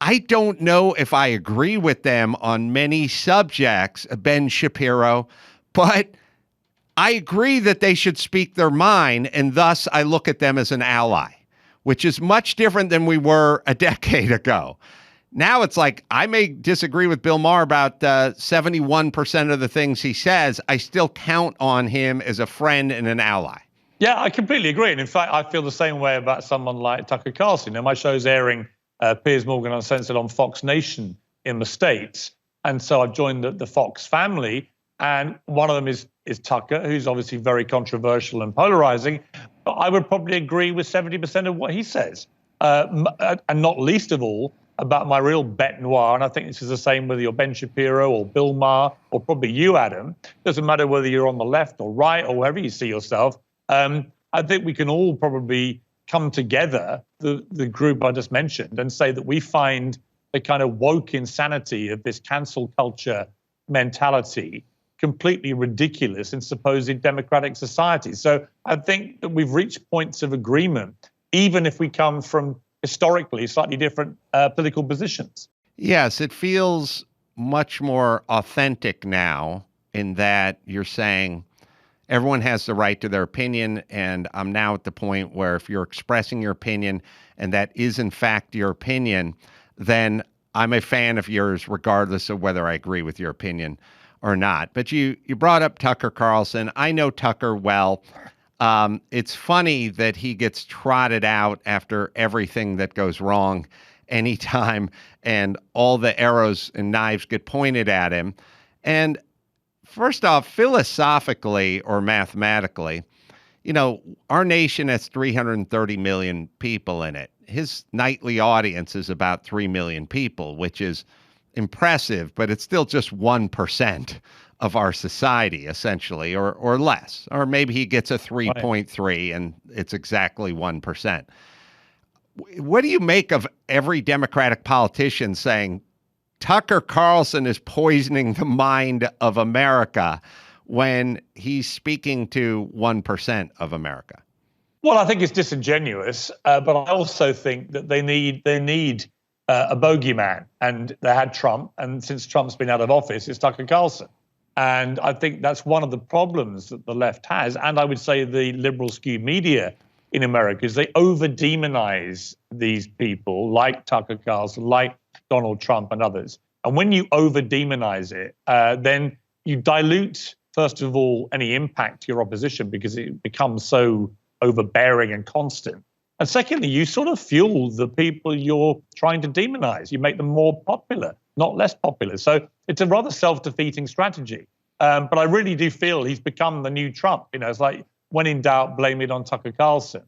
I don't know if I agree with them on many subjects, Ben Shapiro, but I agree that they should speak their mind, and thus I look at them as an ally, which is much different than we were a decade ago. Now it's like I may disagree with Bill Maher about 71% of the things he says. I still count on him as a friend and an ally. Yeah, I completely agree. And in fact, I feel the same way about someone like Tucker Carlson. My show's airing Piers Morgan Uncensored on Fox Nation in the States. And so I've joined the Fox family. And one of them is Tucker, who's obviously very controversial and polarizing. But I would probably agree with 70% of what he says. And not least of all, about my real bête noire, and I think this is the same whether you're Ben Shapiro or Bill Maher or probably you, Adam. Doesn't matter whether you're on the left or right or wherever you see yourself. I think we can all probably come together, the group I just mentioned, and say that we find the kind of woke insanity of this cancel culture mentality completely ridiculous in supposed democratic societies. So I think that we've reached points of agreement, even if we come from historically slightly different political positions. Yes, it feels much more authentic now in that you're saying everyone has the right to their opinion, and I'm now at the point where if you're expressing your opinion and that is in fact your opinion, then I'm a fan of yours regardless of whether I agree with your opinion or not. But you brought up Tucker Carlson. I know Tucker well. It's funny that he gets trotted out after everything that goes wrong anytime, and all the arrows and knives get pointed at him. And first off, philosophically or mathematically, our nation has 330 million people in it. His nightly audience is about 3 million people, which is impressive, but it's still just 1% of our society, essentially, or less. Or maybe he gets a 3.3 and it's exactly 1%. What do you make of every Democratic politician saying Tucker Carlson is poisoning the mind of America when he's speaking to 1% of America? Well, I think it's disingenuous, but I also think that they need a bogeyman, and they had Trump, and since Trump's been out of office, it's Tucker Carlson. And I think that's one of the problems that the left has, and I would say the liberal skewed media in America, is they over-demonize these people like Tucker Carlson, like Donald Trump and others. And when you over-demonize it, then you dilute, first of all, any impact to your opposition because it becomes so overbearing and constant. And secondly, you sort of fuel the people you're trying to demonize. You make them more popular, not less popular. So it's a rather self-defeating strategy. But I really do feel he's become the new Trump. It's like when in doubt, blame it on Tucker Carlson.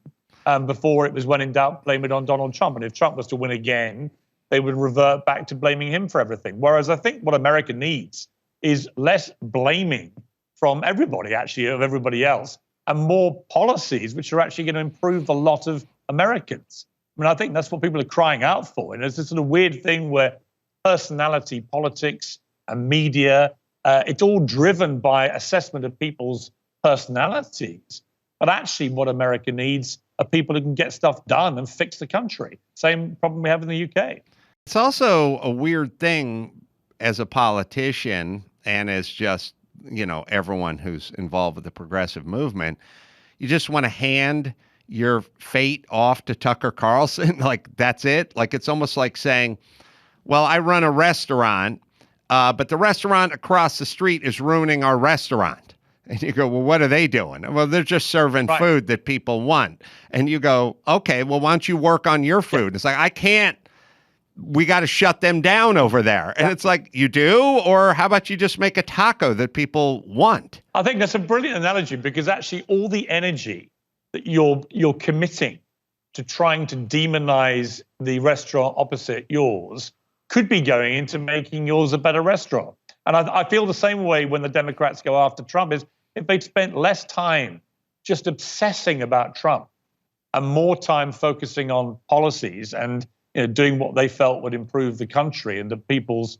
Before it was when in doubt, blame it on Donald Trump. And if Trump was to win again, they would revert back to blaming him for everything. Whereas I think what America needs is less blaming from everybody, actually, of everybody else, and more policies which are actually going to improve a lot of Americans. I mean, I think that's what people are crying out for. And it's this sort of weird thing where personality, politics, and media, it's all driven by assessment of people's personalities. But actually what America needs are people who can get stuff done and fix the country. Same problem we have in the UK. It's also a weird thing as a politician and as just, everyone who's involved with the progressive movement. You just want to hand your fate off to Tucker Carlson. Like, that's it. Like, it's almost like saying, well, I run a restaurant, but the restaurant across the street is ruining our restaurant. And you go, well, what are they doing? Well, they're just serving food that people want. And you go, okay, well, why don't you work on your food? It's like, I can't. We got to shut them down over there. And it's like, you do? Or how about you just make a taco that people want? I think that's a brilliant analogy, because actually all the energy that you're committing to trying to demonize the restaurant opposite yours could be going into making yours a better restaurant. And I feel the same way when the Democrats go after Trump, is if they'd spent less time just obsessing about Trump and more time focusing on policies and doing what they felt would improve the country and the people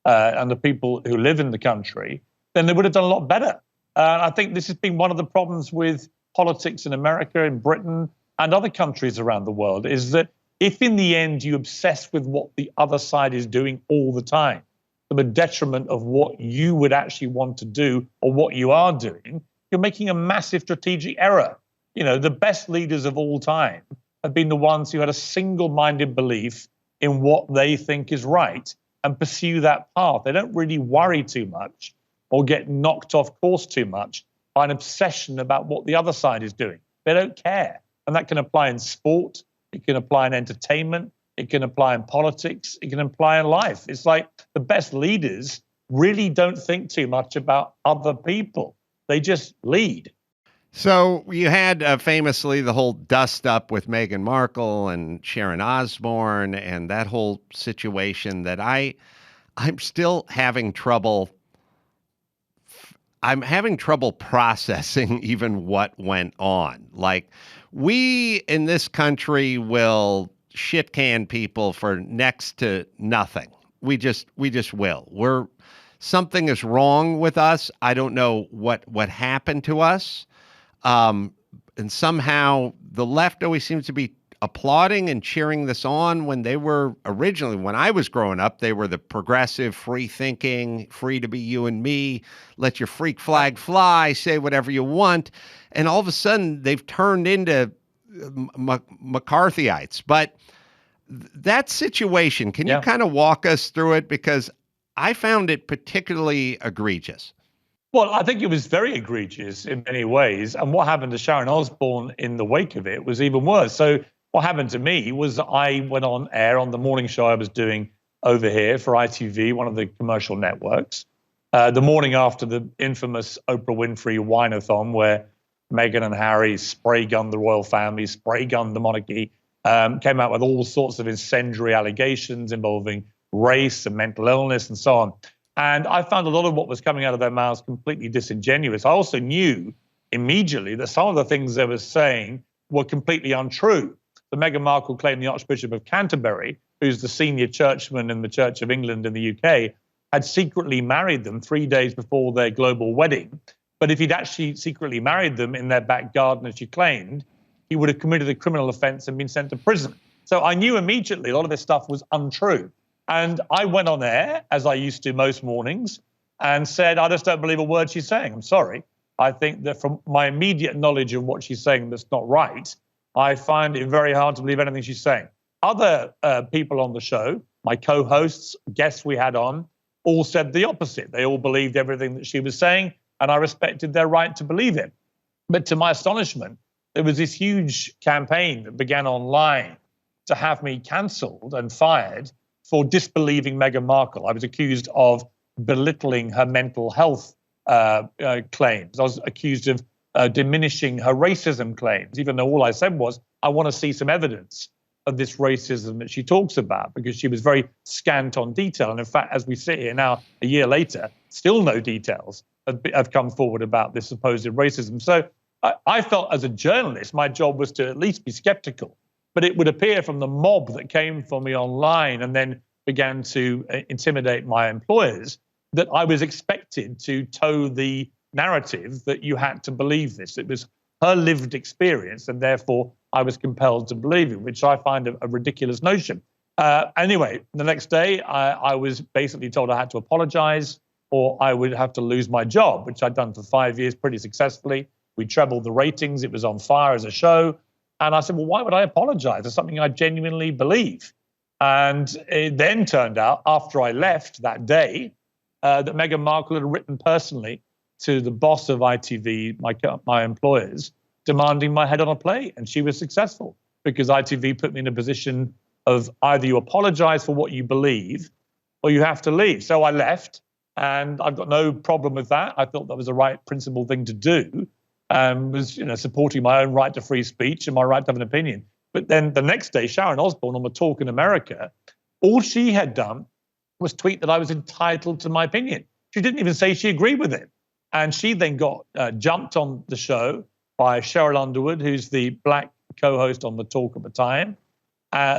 who live in the country, then they would have done a lot better. I think this has been one of the problems with politics in America, in Britain, and other countries around the world, is that if in the end you obsess with what the other side is doing all the time, to the detriment of what you would actually want to do or what you are doing, you're making a massive strategic error. The best leaders of all time have been the ones who had a single-minded belief in what they think is right and pursue that path. They don't really worry too much or get knocked off course too much by an obsession about what the other side is doing. They don't care. And that can apply in sport, it can apply in entertainment, it can apply in politics, it can apply in life. It's like the best leaders really don't think too much about other people. They just lead. So you had famously the whole dust up with Meghan Markle and Sharon Osbourne and that whole situation that I'm still having trouble. I'm having trouble processing even what went on. Like, we in this country will shit can people for next to nothing. We just will. Something is wrong with us. I don't know what happened to us. And somehow the left always seems to be applauding and cheering this on when they were originally, when I was growing up, they were the progressive, free thinking, free to be you and me, let your freak flag fly, say whatever you want. And all of a sudden they've turned into McCarthyites. But that situation, can you kind of walk us through it? Because I found it particularly egregious. Well, I think it was very egregious in many ways. And what happened to Sharon Osbourne in the wake of it was even worse. So what happened to me was I went on air on the morning show I was doing over here for ITV, one of the commercial networks, the morning after the infamous Oprah Winfrey Wine-a-thon, where Meghan and Harry spray-gunned the royal family, spray-gunned the monarchy, came out with all sorts of incendiary allegations involving race and mental illness and so on. And I found a lot of what was coming out of their mouths completely disingenuous. I also knew immediately that some of the things they were saying were completely untrue. So Meghan Markle claimed the Archbishop of Canterbury, who's the senior churchman in the Church of England in the UK, had secretly married them 3 days before their global wedding. But if he'd actually secretly married them in their back garden, as she claimed, he would have committed a criminal offence and been sent to prison. So I knew immediately a lot of this stuff was untrue. And I went on air, as I used to most mornings, and said, I just don't believe a word she's saying. I'm sorry. I think that from my immediate knowledge of what she's saying that's not right, I find it very hard to believe anything she's saying. Other people on the show, my co-hosts, guests we had on, all said the opposite. They all believed everything that she was saying, and I respected their right to believe it. But to my astonishment, there was this huge campaign that began online to have me cancelled and fired for disbelieving Meghan Markle. I was accused of belittling her mental health claims. I was accused of diminishing her racism claims, even though all I said was, I want to see some evidence of this racism that she talks about, because she was very scant on detail. And in fact, as we sit here now, a year later, still no details have come forward about this supposed racism. So I felt as a journalist, my job was to at least be skeptical. But it would appear from the mob that came for me online and then began to intimidate my employers that I was expected to toe the narrative that you had to believe this. It was her lived experience, and therefore I was compelled to believe it, which I find a ridiculous notion. Anyway, the next day, I was basically told I had to apologize or I would have to lose my job, which I'd done for 5 years pretty successfully. We trebled the ratings. It was on fire as a show. And I said, well, why would I apologize for something I genuinely believe? And it then turned out, after I left that day, that Meghan Markle had written personally to the boss of ITV, my employers, demanding my head on a plate. And she was successful because ITV put me in a position of either you apologize for what you believe or you have to leave. So I left, and I've got no problem with that. I thought that was the right principled thing to do. Was supporting my own right to free speech and my right to have an opinion. But then the next day, Sharon Osbourne on the Talk in America, all she had done was tweet that I was entitled to my opinion. She didn't even say she agreed with it. And she then got jumped on the show by Cheryl Underwood, who's the black co-host on the Talk at the time,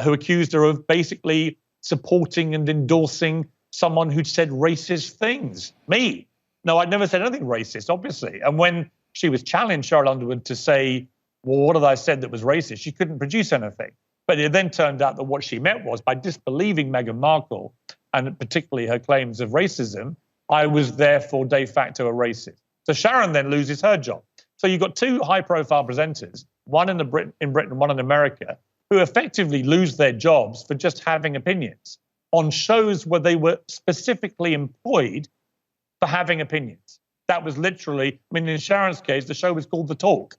who accused her of basically supporting and endorsing someone who'd said racist things. Me. No, I'd never said anything racist, obviously. And when she was challenged, Cheryl Underwood, to say, well, what had I said that was racist? She couldn't produce anything. But it then turned out that what she meant was, by disbelieving Meghan Markle, and particularly her claims of racism, I was therefore de facto a racist. So Sharon then loses her job. So you've got two high-profile presenters, one in Britain, one in America, who effectively lose their jobs for just having opinions on shows where they were specifically employed for having opinions. That was literally, in Sharon's case, the show was called The Talk.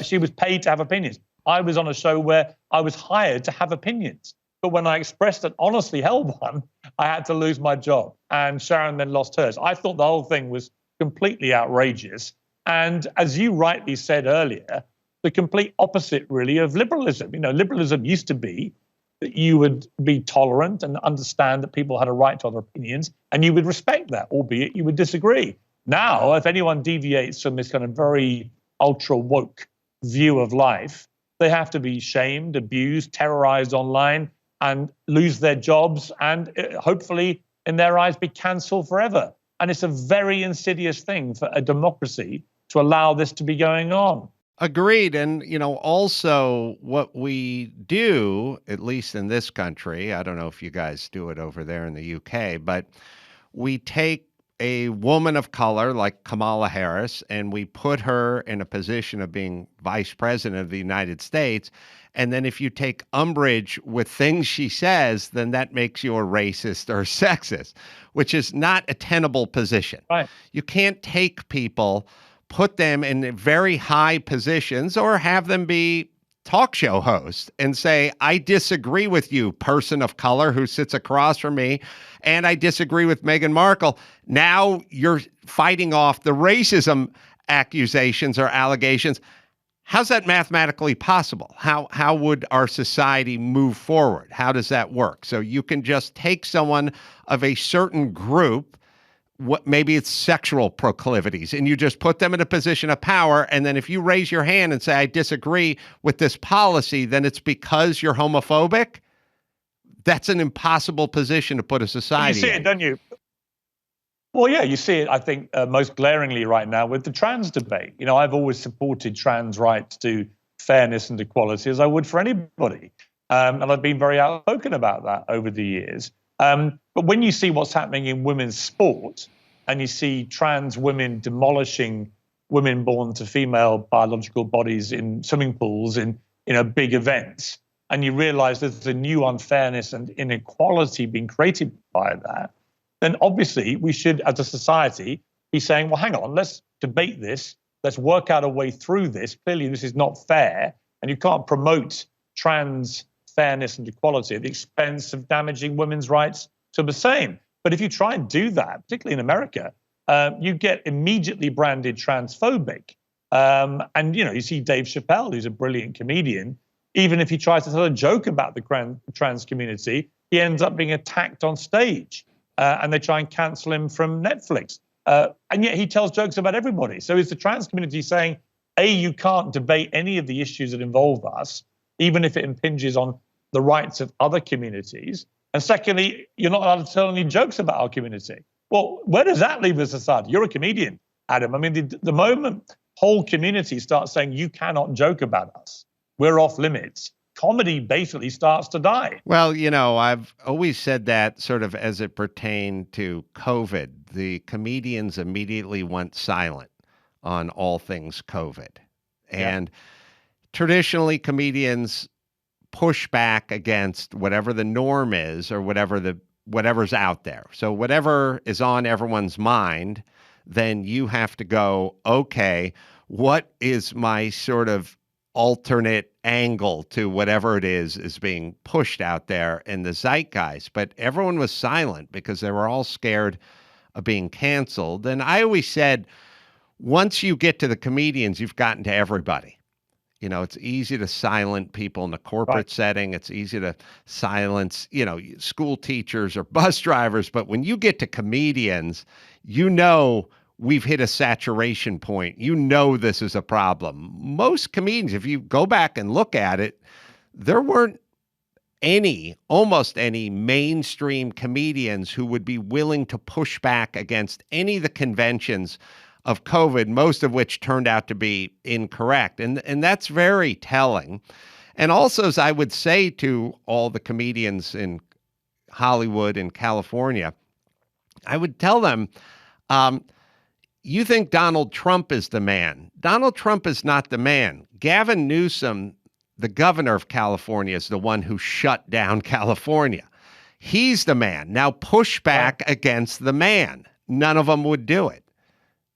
She was paid to have opinions. I was on a show where I was hired to have opinions. But when I expressed an honestly held one, I had to lose my job. And Sharon then lost hers. I thought the whole thing was completely outrageous. And as you rightly said earlier, the complete opposite really of liberalism. Liberalism used to be that you would be tolerant and understand that people had a right to other opinions, and you would respect that, albeit you would disagree. Now, if anyone deviates from this kind of very ultra woke view of life, they have to be shamed, abused, terrorized online, and lose their jobs, and hopefully, in their eyes, be cancelled forever. And it's a very insidious thing for a democracy to allow this to be going on. Agreed. And, also what we do, at least in this country, I don't know if you guys do it over there in the UK, but we take a woman of color like Kamala Harris and we put her in a position of being vice president of the United States. And then if you take umbrage with things she says, then that makes you a racist or sexist, which is not a tenable position. Right. You can't take people, put them in very high positions or have them be talk show hosts and say, I disagree with you, person of color who sits across from me, and I disagree with Meghan Markle. Now you're fighting off the racism accusations or allegations. How's that mathematically possible? How would our society move forward? How does that work? So you can just take someone of a certain group, maybe it's sexual proclivities, and you just put them in a position of power. And then if you raise your hand and say, I disagree with this policy, then it's because you're homophobic. That's an impossible position to put a society in. You see it, don't you? Well, yeah, you see it, I think, most glaringly right now with the trans debate. I've always supported trans rights to fairness and equality as I would for anybody. And I've been very outspoken about that over the years. But when you see what's happening in women's sport and you see trans women demolishing women born to female biological bodies in swimming pools, in big events, and you realize there's a new unfairness and inequality being created by that, then obviously we should, as a society, be saying, well, hang on, let's debate this. Let's work out a way through this. Clearly, this is not fair, and you can't promote trans fairness and equality at the expense of damaging women's rights to the same. But if you try and do that, particularly in America, you get immediately branded transphobic. And, you see Dave Chappelle, who's a brilliant comedian, even if he tries to tell a joke about the trans community, he ends up being attacked on stage. And they try and cancel him from Netflix. And yet he tells jokes about everybody. So is the trans community saying, A, you can't debate any of the issues that involve us, even if it impinges on the rights of other communities. And secondly, you're not allowed to tell any jokes about our community. Well, where does that leave the society? You're a comedian, Adam. I mean, the moment whole community starts saying you cannot joke about us, we're off limits, comedy basically starts to die. Well, I've always said that sort of as it pertained to COVID. The comedians immediately went silent on all things COVID. And traditionally, comedians push back against whatever the norm is or whatever's out there. So whatever is on everyone's mind, then you have to go, okay, what is my sort of alternate angle to whatever it is being pushed out there in the zeitgeist? But everyone was silent because they were all scared of being canceled. And I always said, once you get to the comedians, you've gotten to everybody. It's easy to silence people in the corporate setting. It's easy to silence, school teachers or bus drivers. But when you get to comedians, we've hit a saturation point. This is a problem. Most comedians, if you go back and look at it, there weren't almost any mainstream comedians who would be willing to push back against any of the conventions of COVID, most of which turned out to be incorrect. And that's very telling. And also, as I would say to all the comedians in Hollywood and California, I would tell them, you think Donald Trump is the man. Donald Trump is not the man. Gavin Newsom, the governor of California, is the one who shut down California. He's the man. Now push back against the man. None of them would do it.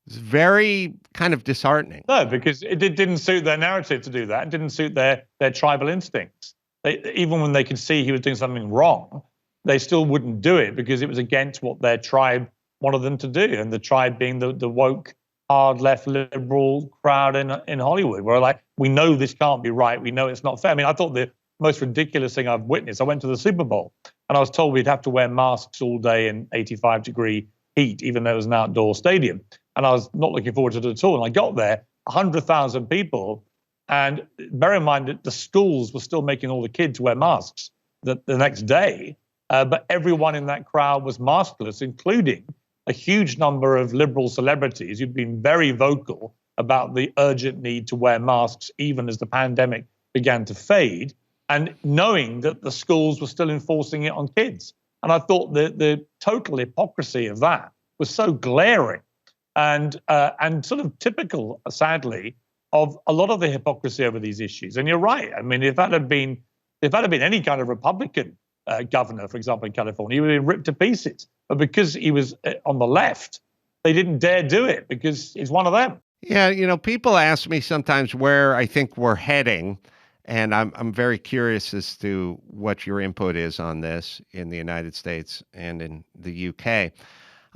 It's very kind of disheartening. No, because it didn't suit their narrative to do that. It didn't suit their tribal instincts. Even when they could see he was doing something wrong, they still wouldn't do it because it was against what their tribe wanted them to do. And the tribe being the woke hard left liberal crowd in Hollywood, where like, we know this can't be right. We know it's not fair. I mean, I thought the most ridiculous thing I've witnessed, I went to the Super Bowl and I was told we'd have to wear masks all day in 85-degree heat, even though it was an outdoor stadium. And I was not looking forward to it at all. And I got there, 100,000 people. And bear in mind that the schools were still making all the kids wear masks the next day. But everyone in that crowd was maskless, including a huge number of liberal celebrities who'd been very vocal about the urgent need to wear masks, even as the pandemic began to fade, and knowing that the schools were still enforcing it on kids. And I thought the total hypocrisy of that was so glaring and sort of typical, sadly, of a lot of the hypocrisy over these issues. And you're right. I mean, if that had been any kind of Republican governor, for example, in California, he would have been ripped to pieces. But because he was on the left, they didn't dare do it because he's one of them. Yeah, people ask me sometimes where I think we're heading, and I'm very curious as to what your input is on this in the United States and in the UK.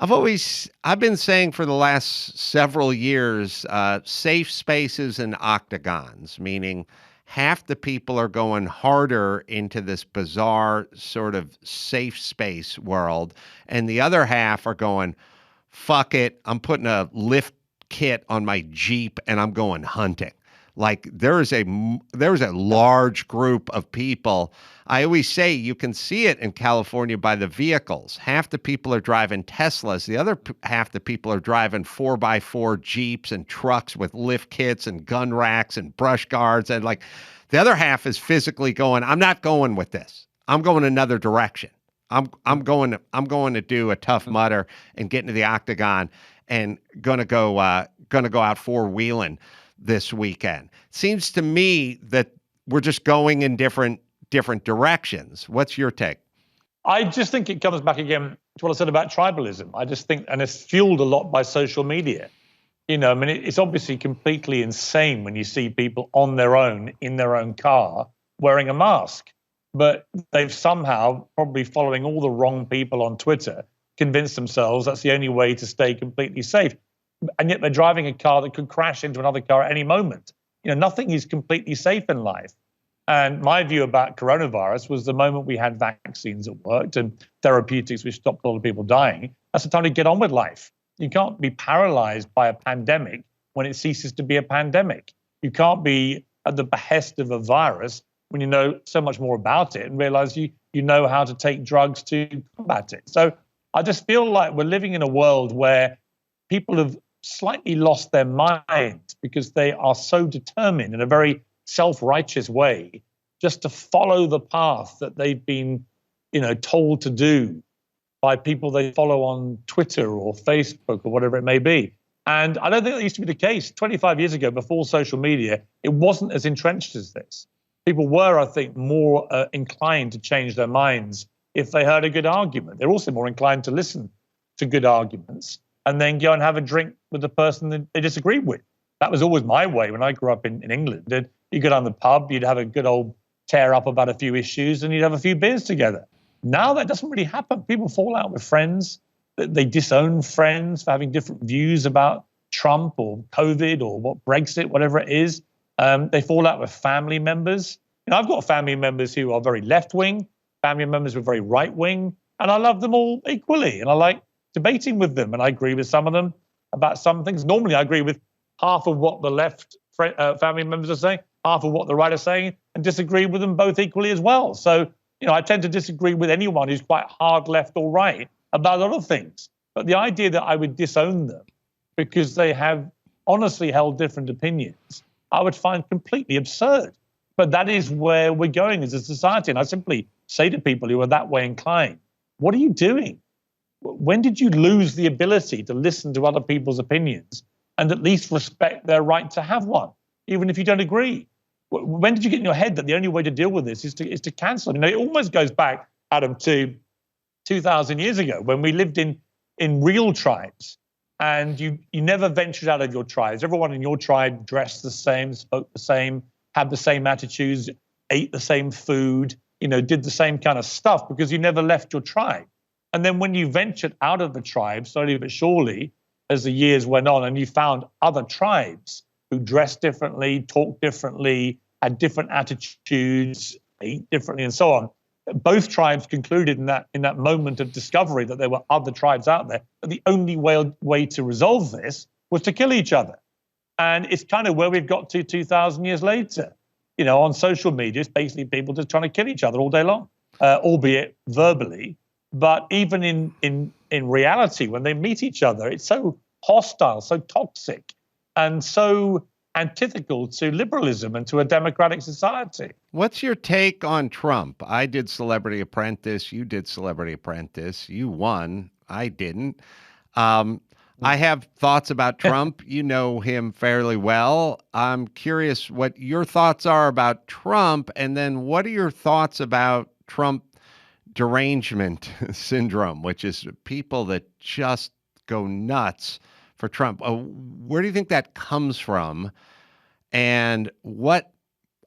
I've been saying for the last several years, safe spaces and octagons, meaning half the people are going harder into this bizarre sort of safe space world, and the other half are going, fuck it, I'm putting a lift kit on my Jeep and I'm going hunting. Like there is a large group of people. I always say you can see it in California by the vehicles. Half the people are driving Teslas. The other half the people are driving 4x4 Jeeps and trucks with lift kits and gun racks and brush guards. And like the other half is physically going, I'm not going with this. I'm going another direction. I'm going to do a Tough Mudder and get into the octagon and gonna go out four-wheeling this weekend. Seems to me that we're just going in different directions. What's your take? I just think it comes back again to what I said about tribalism. I just think, and it's fueled a lot by social media. I mean, it's obviously completely insane when you see people on their own, in their own car, wearing a mask. But they've somehow, probably following all the wrong people on Twitter, convinced themselves that's the only way to stay completely safe. And yet they're driving a car that could crash into another car at any moment. Nothing is completely safe in life. And my view about coronavirus was the moment we had vaccines that worked and therapeutics which stopped a lot of people dying, that's the time to get on with life. You can't be paralyzed by a pandemic when it ceases to be a pandemic. You can't be at the behest of a virus when you know so much more about it and realize you know how to take drugs to combat it. So I just feel like we're living in a world where people have slightly lost their minds because they are so determined in a very self-righteous way just to follow the path that they've been, told to do by people they follow on Twitter or Facebook or whatever it may be. And I don't think that used to be the case. 25 years ago, before social media, it wasn't as entrenched as this. People were, I think, more inclined to change their minds if they heard a good argument. They're also more inclined to listen to good arguments and then go and have a drink with the person that they disagreed with. That was always my way when I grew up in England. You'd go down the pub, you'd have a good old tear up about a few issues, and you'd have a few beers together. Now that doesn't really happen. People fall out with friends. They disown friends for having different views about Trump or COVID or what Brexit, whatever it is. They fall out with family members. I've got family members who are very left-wing, family members who are very right-wing, and I love them all equally. And I like debating with them, and I agree with some of them about some things. Normally, I agree with half of what the left family members are saying, half of what the right are saying, and disagree with them both equally as well. So, I tend to disagree with anyone who's quite hard left or right about a lot of things. But the idea that I would disown them because they have honestly held different opinions, I would find completely absurd. But that is where we're going as a society. And I simply say to people who are that way inclined, what are you doing? When did you lose the ability to listen to other people's opinions and at least respect their right to have one, even if you don't agree? When did you get in your head that the only way to deal with this is to cancel? It almost goes back, Adam, to 2,000 years ago when we lived in real tribes and you never ventured out of your tribes. Everyone in your tribe dressed the same, spoke the same, had the same attitudes, ate the same food, did the same kind of stuff because you never left your tribe. And then when you ventured out of the tribe, slowly but surely, as the years went on, and you found other tribes who dressed differently, talked differently, had different attitudes, ate differently, and so on. Both tribes concluded in that moment of discovery that there were other tribes out there, that the only way to resolve this was to kill each other. And it's kind of where we've got to 2,000 years later. On social media, it's basically people just trying to kill each other all day long, albeit verbally. But even in reality, when they meet each other, it's so hostile, so toxic, and so antithetical to liberalism and to a democratic society. What's your take on Trump? I did Celebrity Apprentice. You did Celebrity Apprentice. You won. I didn't. I have thoughts about Trump. You know him fairly well. I'm curious what your thoughts are about Trump, and then what are your thoughts about Trump derangement syndrome, which is people that just go nuts for Trump. Where do you think that comes from? And what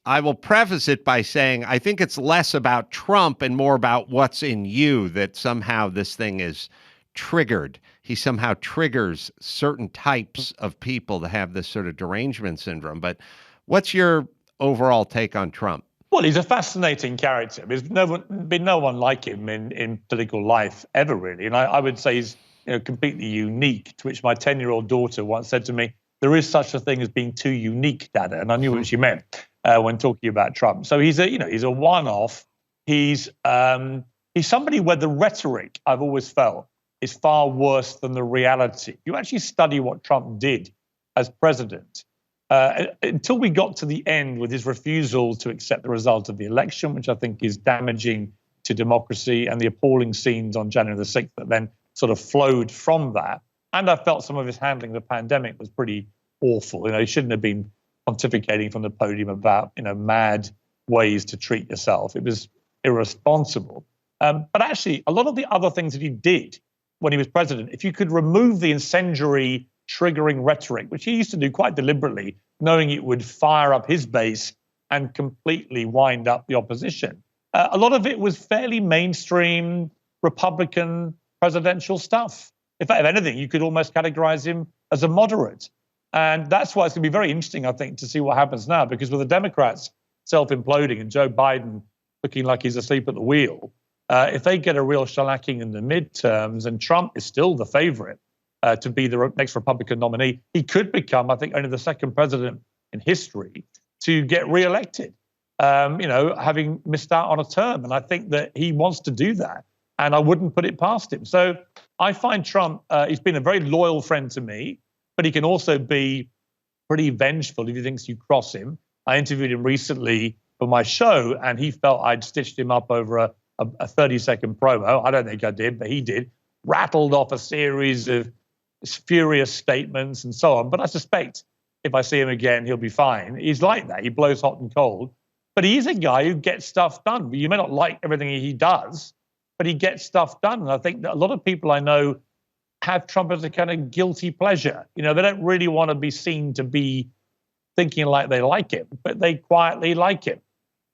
I will preface it by saying, I think it's less about Trump and more about what's in you, that somehow this thing is triggered. He somehow triggers certain types of people to have this sort of derangement syndrome. But what's your overall take on Trump? Well, he's a fascinating character. There's been no one like him in political life ever, really. And I would say he's completely unique, to which my 10-year-old daughter once said to me, there is such a thing as being too unique, Dada. And I knew what she meant when talking about Trump. So he's a one-off. He's somebody where the rhetoric, I've always felt, is far worse than the reality. You actually study what Trump did as president. Until we got to the end with his refusal to accept the result of the election, which I think is damaging to democracy, and the appalling scenes on January the 6th that then sort of flowed from that. And I felt some of his handling of the pandemic was pretty awful. He shouldn't have been pontificating from the podium about, mad ways to treat yourself. It was irresponsible. But actually, a lot of the other things that he did when he was president, if you could remove the incendiary triggering rhetoric, which he used to do quite deliberately, knowing it would fire up his base and completely wind up the opposition. A lot of it was fairly mainstream Republican presidential stuff. In fact, if anything, you could almost categorize him as a moderate. And that's why it's going to be very interesting, I think, to see what happens now, because with the Democrats self-imploding and Joe Biden looking like he's asleep at the wheel, if they get a real shellacking in the midterms and Trump is still the favorite to be the next Republican nominee, he could become, I think, only the second president in history to get reelected, having missed out on a term. And I think that he wants to do that. And I wouldn't put it past him. So I find Trump, he's been a very loyal friend to me, but he can also be pretty vengeful if he thinks you cross him. I interviewed him recently for my show, and he felt I'd stitched him up over a 30-second promo. I don't think I did, but he did. Rattled off a series of furious statements and so on. But I suspect if I see him again, he'll be fine. He's like that. He blows hot and cold. But he is a guy who gets stuff done. You may not like everything he does, but he gets stuff done. And I think that a lot of people I know have Trump as a kind of guilty pleasure. They don't really want to be seen to be thinking like they like him, but they quietly like him.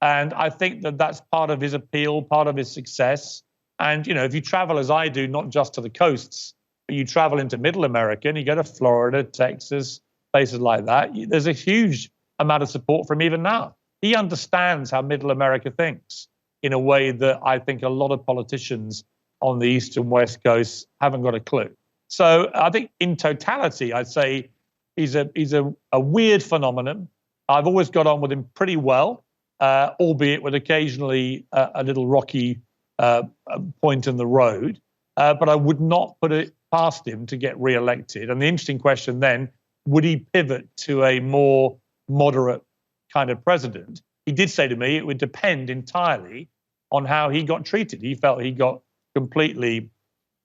And I think that that's part of his appeal, part of his success. And, if you travel as I do, not just to the coasts, but you travel into middle America and you go to Florida, Texas, places like that, there's a huge amount of support from him even now. He understands how middle America thinks in a way that I think a lot of politicians on the East and West Coast haven't got a clue. So I think in totality, I'd say he's a weird phenomenon. I've always got on with him pretty well, albeit with occasionally a little rocky point in the road. But I would not put it past him to get reelected. And the interesting question then, would he pivot to a more moderate kind of president? He did say to me it would depend entirely on how he got treated. He felt he got completely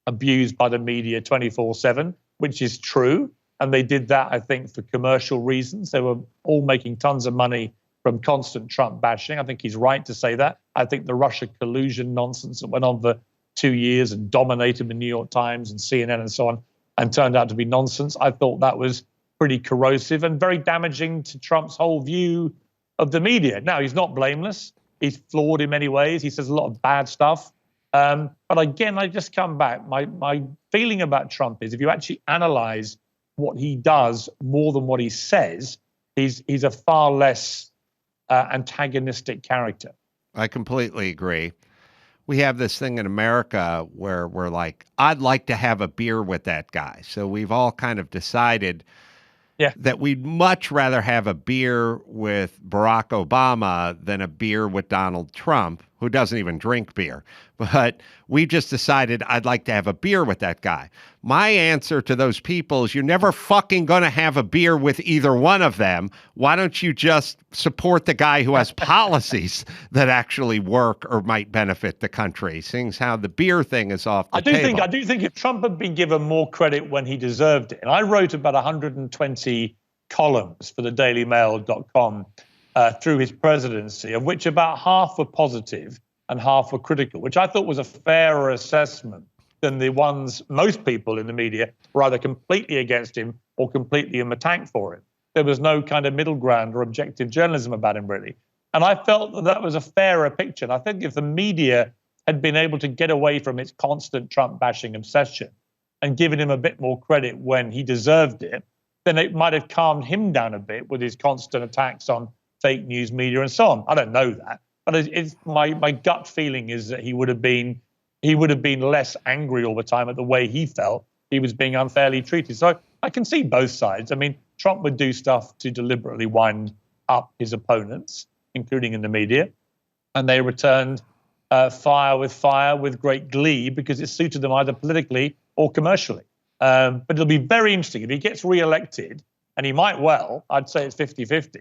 abused by the media 24/7, which is true. And they did that, I think, for commercial reasons. They were all making tons of money from constant Trump bashing. I think he's right to say that. I think the Russia collusion nonsense that went on for 2 years and dominated the New York Times and CNN and so on and turned out to be nonsense, I thought that was pretty corrosive and very damaging to Trump's whole view of the media. Now, he's not blameless. He's flawed in many ways. He says a lot of bad stuff But again, I just come back. My feeling about Trump is if you actually analyze what he does more than what he says, he's a far less antagonistic character. I completely agree. We have this thing in America where we're like, I'd like to have a beer with that guy. So we've all kind of decided that we'd much rather have a beer with Barack Obama than a beer with Donald Trump, who doesn't even drink beer. But we just decided I'd like to have a beer with that guy. My answer to those people is you're never fucking going to have a beer with either one of them. Why don't you just support the guy who has policies that actually work or might benefit the country, seeing as how the beer thing is off the table. I do think if Trump had been given more credit when he deserved it, and I wrote about 120 columns for the dailymail.com through his presidency, of which about half were positive and half were critical, which I thought was a fairer assessment than the ones most people in the media were either completely against him or completely in the tank for him. There was no kind of middle ground or objective journalism about him, really. And I felt that that was a fairer picture. And I think if the media had been able to get away from its constant Trump bashing obsession and given him a bit more credit when he deserved it, then it might have calmed him down a bit with his constant attacks on fake news media and so on. I don't know that, but it's my gut feeling is that he would have been less angry all the time at the way he felt he was being unfairly treated. So I can see both sides. I mean, Trump would do stuff to deliberately wind up his opponents, including in the media, and they returned fire with great glee because it suited them either politically or commercially. But it'll be very interesting if he gets re-elected, and he might well, I'd say it's 50-50.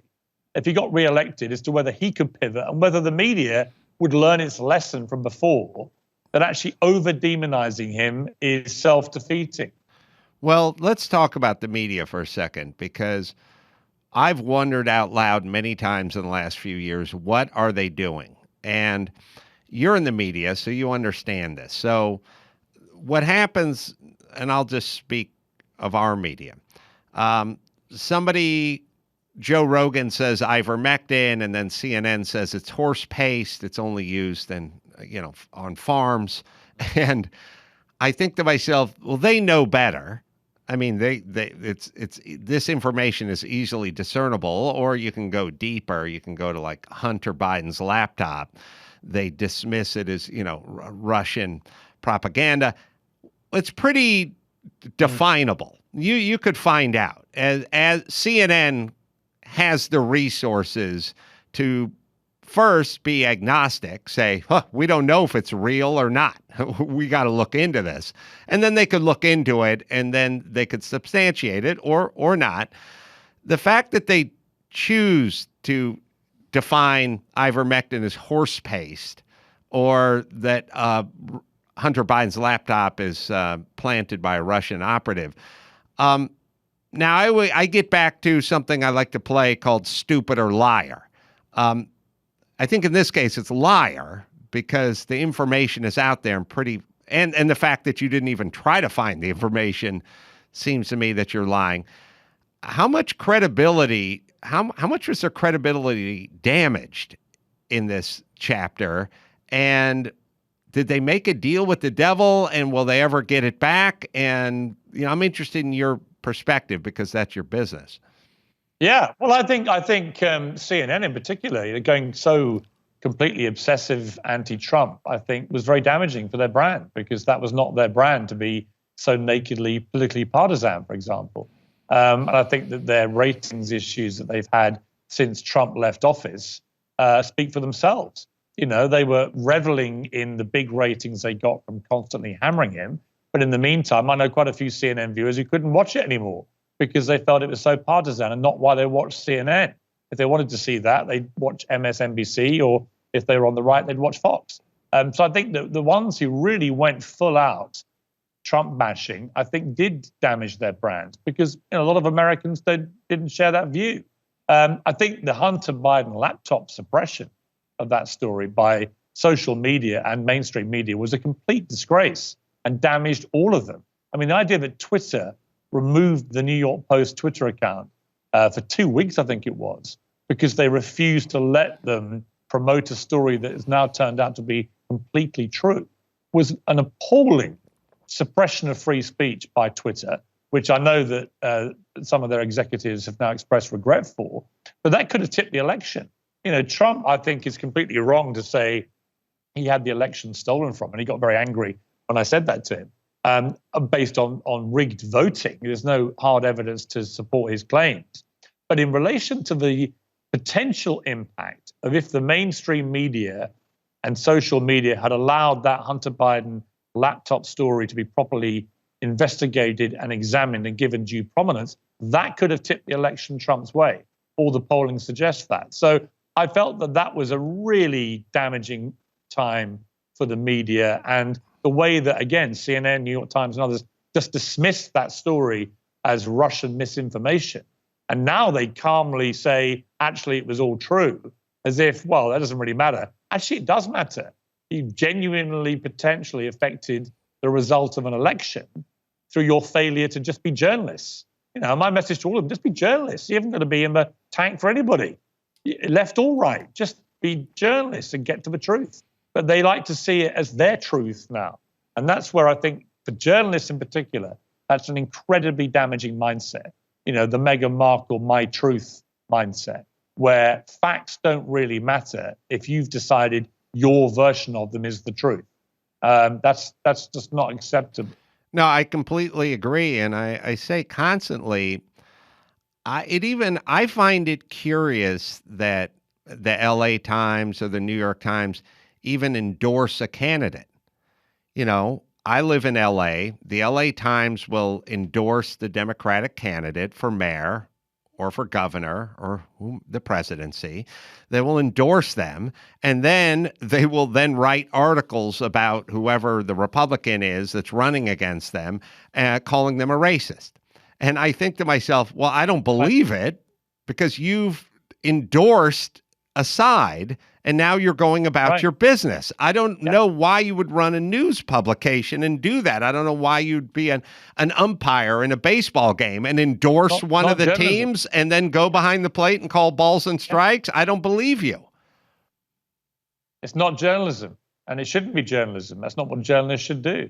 If he got re-elected as to whether he could pivot and whether the media would learn its lesson from before, that actually over-demonizing him is self-defeating. Well, let's talk about the media for a second, because I've wondered out loud many times in the last few years, what are they doing? And you're in the media, so you understand this. So what happens, and I'll just speak of our media. Joe Rogan says ivermectin, and then CNN says it's horse paste. It's only used on farms. And I think to myself, well, they know better. I mean, this information is easily discernible, or you can go deeper. You can go to like Hunter Biden's laptop. They dismiss it as, Russian propaganda. It's pretty definable. You could find out. As CNN has the resources to first be agnostic, say, we don't know if it's real or not. We got to look into this. And then they could look into it, and then they could substantiate it or not. The fact that they choose to define ivermectin as horse paste, or that Hunter Biden's laptop is planted by a Russian operative. Now, I get back to something I like to play called stupid or liar. I think in this case it's liar because the information is out there and the fact that you didn't even try to find the information seems to me that you're lying. How much credibility, how much was their credibility damaged in this chapter? And did they make a deal with the devil, and will they ever get it back? And, I'm interested in your perspective because that's your business. Yeah, well, I think CNN in particular, going so completely obsessive anti-Trump, I think was very damaging for their brand, because that was not their brand to be so nakedly politically partisan, for example. And I think that their ratings issues that they've had since Trump left office speak for themselves. They were reveling in the big ratings they got from constantly hammering him. But in the meantime, I know quite a few CNN viewers who couldn't watch it anymore because they felt it was so partisan and not why they watched CNN. If they wanted to see that, they'd watch MSNBC, or if they were on the right, they'd watch Fox. So I think that the ones who really went full out Trump bashing, I think did damage their brand because a lot of Americans didn't share that view. I think the Hunter Biden laptop suppression of that story by social media and mainstream media was a complete disgrace and damaged all of them. I mean, the idea that Twitter removed the New York Post Twitter account for 2 weeks, I think it was, because they refused to let them promote a story that has now turned out to be completely true. was an appalling suppression of free speech by Twitter, which I know that some of their executives have now expressed regret for. But that could have tipped the election. Trump, I think, is completely wrong to say he had the election stolen from him. And he got very angry when I said that to him, based on rigged voting. There's no hard evidence to support his claims. But in relation to the potential impact of if the mainstream media and social media had allowed that Hunter Biden laptop story to be properly investigated and examined and given due prominence, that could have tipped the election Trump's way. All the polling suggests that. So I felt that was a really damaging time for the media, and the way that, again, CNN, New York Times, and others just dismissed that story as Russian misinformation. And now they calmly say, actually, it was all true, as if, well, that doesn't really matter. Actually, it does matter. You've genuinely, potentially affected the result of an election through your failure to just be journalists. My message to all of them, just be journalists. You haven't got to be in the tank for anybody, left or right. Just be journalists and get to the truth. But they like to see it as their truth now. And that's where I think, for journalists in particular, that's an incredibly damaging mindset. The Meghan Markle, my truth mindset, where facts don't really matter if you've decided your version of them is the truth. That's just not acceptable. No, I completely agree. And I say constantly, I find it curious that the LA Times or the New York Times even endorse a candidate. I live in LA. The LA Times will endorse the Democratic candidate for mayor or for governor or the presidency. They will endorse them, and then they will then write articles about whoever the Republican is that's running against them, calling them a racist. And I think to myself, well, I don't believe it, because you've endorsed a side and now you're going about your business. I don't know why you would run a news publication and do that. I don't know why you'd be an umpire in a baseball game and endorse one of the teams and then go behind the plate and call balls and strikes. I don't believe you. It's not journalism, and it shouldn't be journalism. That's not what journalists should do.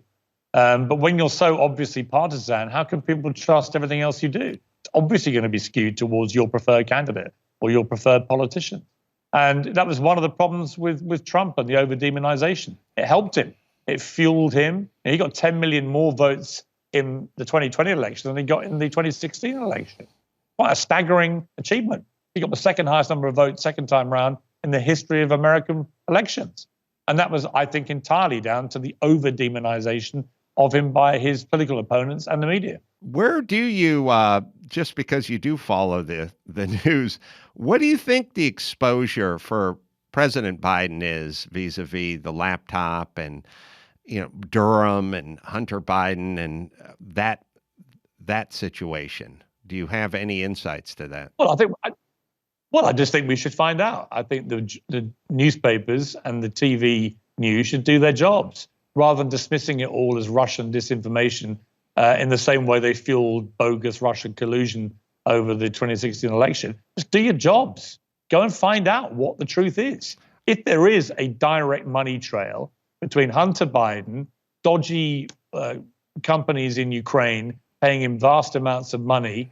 But when you're so obviously partisan, how can people trust everything else you do? It's obviously going to be skewed towards your preferred candidate or your preferred politician. And that was one of the problems with Trump and the over-demonization. It helped him. It fueled him. He got 10 million more votes in the 2020 election than he got in the 2016 election. Quite a staggering achievement. He got the second highest number of votes second time round in the history of American elections. And that was, I think, entirely down to the over-demonization of him by his political opponents and the media. Where do you, just because you do follow the news, what do you think the exposure for President Biden is vis-a-vis the laptop and, Durham and Hunter Biden and that situation? Do you have any insights to that? Well, I just think we should find out. I think the newspapers and the TV news should do their jobs rather than dismissing it all as Russian disinformation in the same way they fueled bogus Russian collusion over the 2016 election. Just do your jobs. Go and find out what the truth is. If there is a direct money trail between Hunter Biden, dodgy companies in Ukraine paying him vast amounts of money,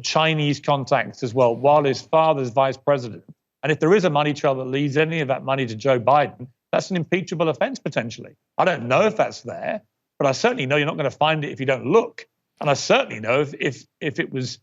Chinese contacts as well, while his father's vice president. And if there is a money trail that leads any of that money to Joe Biden, that's an impeachable offense potentially. I don't know if that's there, but I certainly know you're not going to find it if you don't look. And I certainly know if it was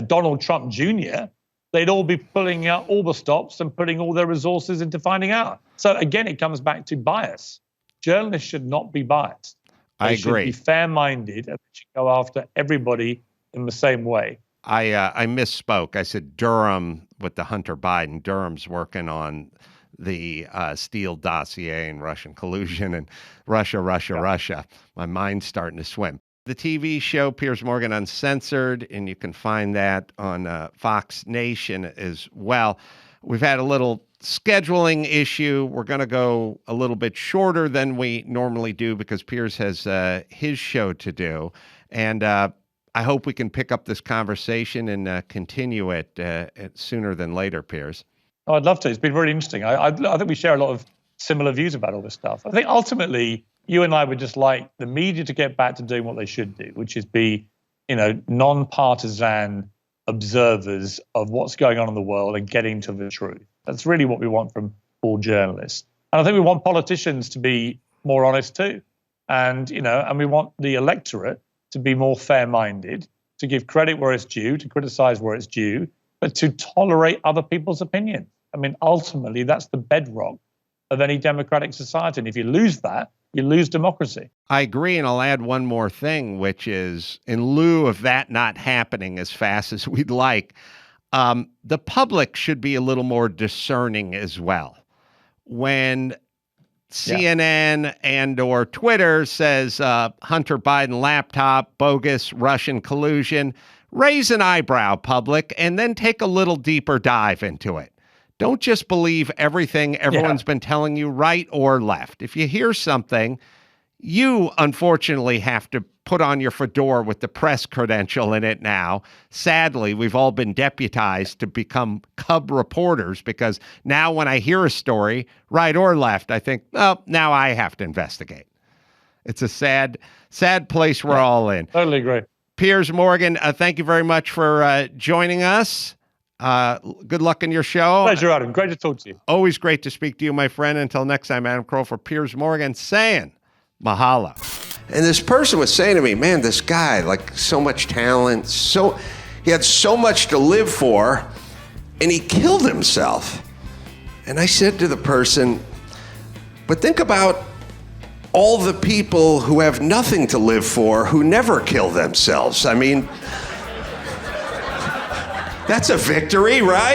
Donald Trump Jr., they'd all be pulling out all the stops and putting all their resources into finding out. So again, it comes back to bias. Journalists should not be biased. I agree. They should be fair-minded and they should go after everybody in the same way. I misspoke. I said Durham with the Hunter Biden. Durham's working on the Steele dossier and Russian collusion and Russia. My mind's starting to swim. The TV show Piers Morgan Uncensored, and you can find that on Fox Nation as well. We've had a little scheduling issue. We're going to go a little bit shorter than we normally do because Piers has his show to do. And I hope we can pick up this conversation and continue it sooner than later, Piers. Oh, I'd love to. It's been really interesting. I think we share a lot of similar views about all this stuff. I think ultimately you and I would just like the media to get back to doing what they should do, which is be, non-partisan observers of what's going on in the world and getting to the truth. That's really what we want from all journalists. And I think we want politicians to be more honest too. And, and we want the electorate to be more fair-minded, to give credit where it's due, to criticize where it's due, but to tolerate other people's opinions. I mean, ultimately, that's the bedrock of any democratic society. And if you lose that, you lose democracy. I agree, and I'll add one more thing, which is, in lieu of that not happening as fast as we'd like, the public should be a little more discerning as well. When CNN and or Twitter says Hunter Biden laptop, bogus, Russian collusion, raise an eyebrow, public, and then take a little deeper dive into it. Don't just believe everything everyone's been telling you, right or left. If you hear something, you unfortunately have to put on your fedora with the press credential in it now. Sadly, we've all been deputized to become cub reporters because now when I hear a story, right or left, I think, oh, now I have to investigate. It's a sad, sad place we're all in. Totally agree. Piers Morgan, thank you very much for joining us. Good luck in your show. Pleasure, Adam. Great to talk to you. Always great to speak to you, my friend. Until next time, Adam Carolla for Piers Morgan saying mahalo. And this person was saying to me, man, this guy, like so much talent, he had so much to live for, and he killed himself. And I said to the person, but think about all the people who have nothing to live for who never kill themselves. I mean, that's a victory, right?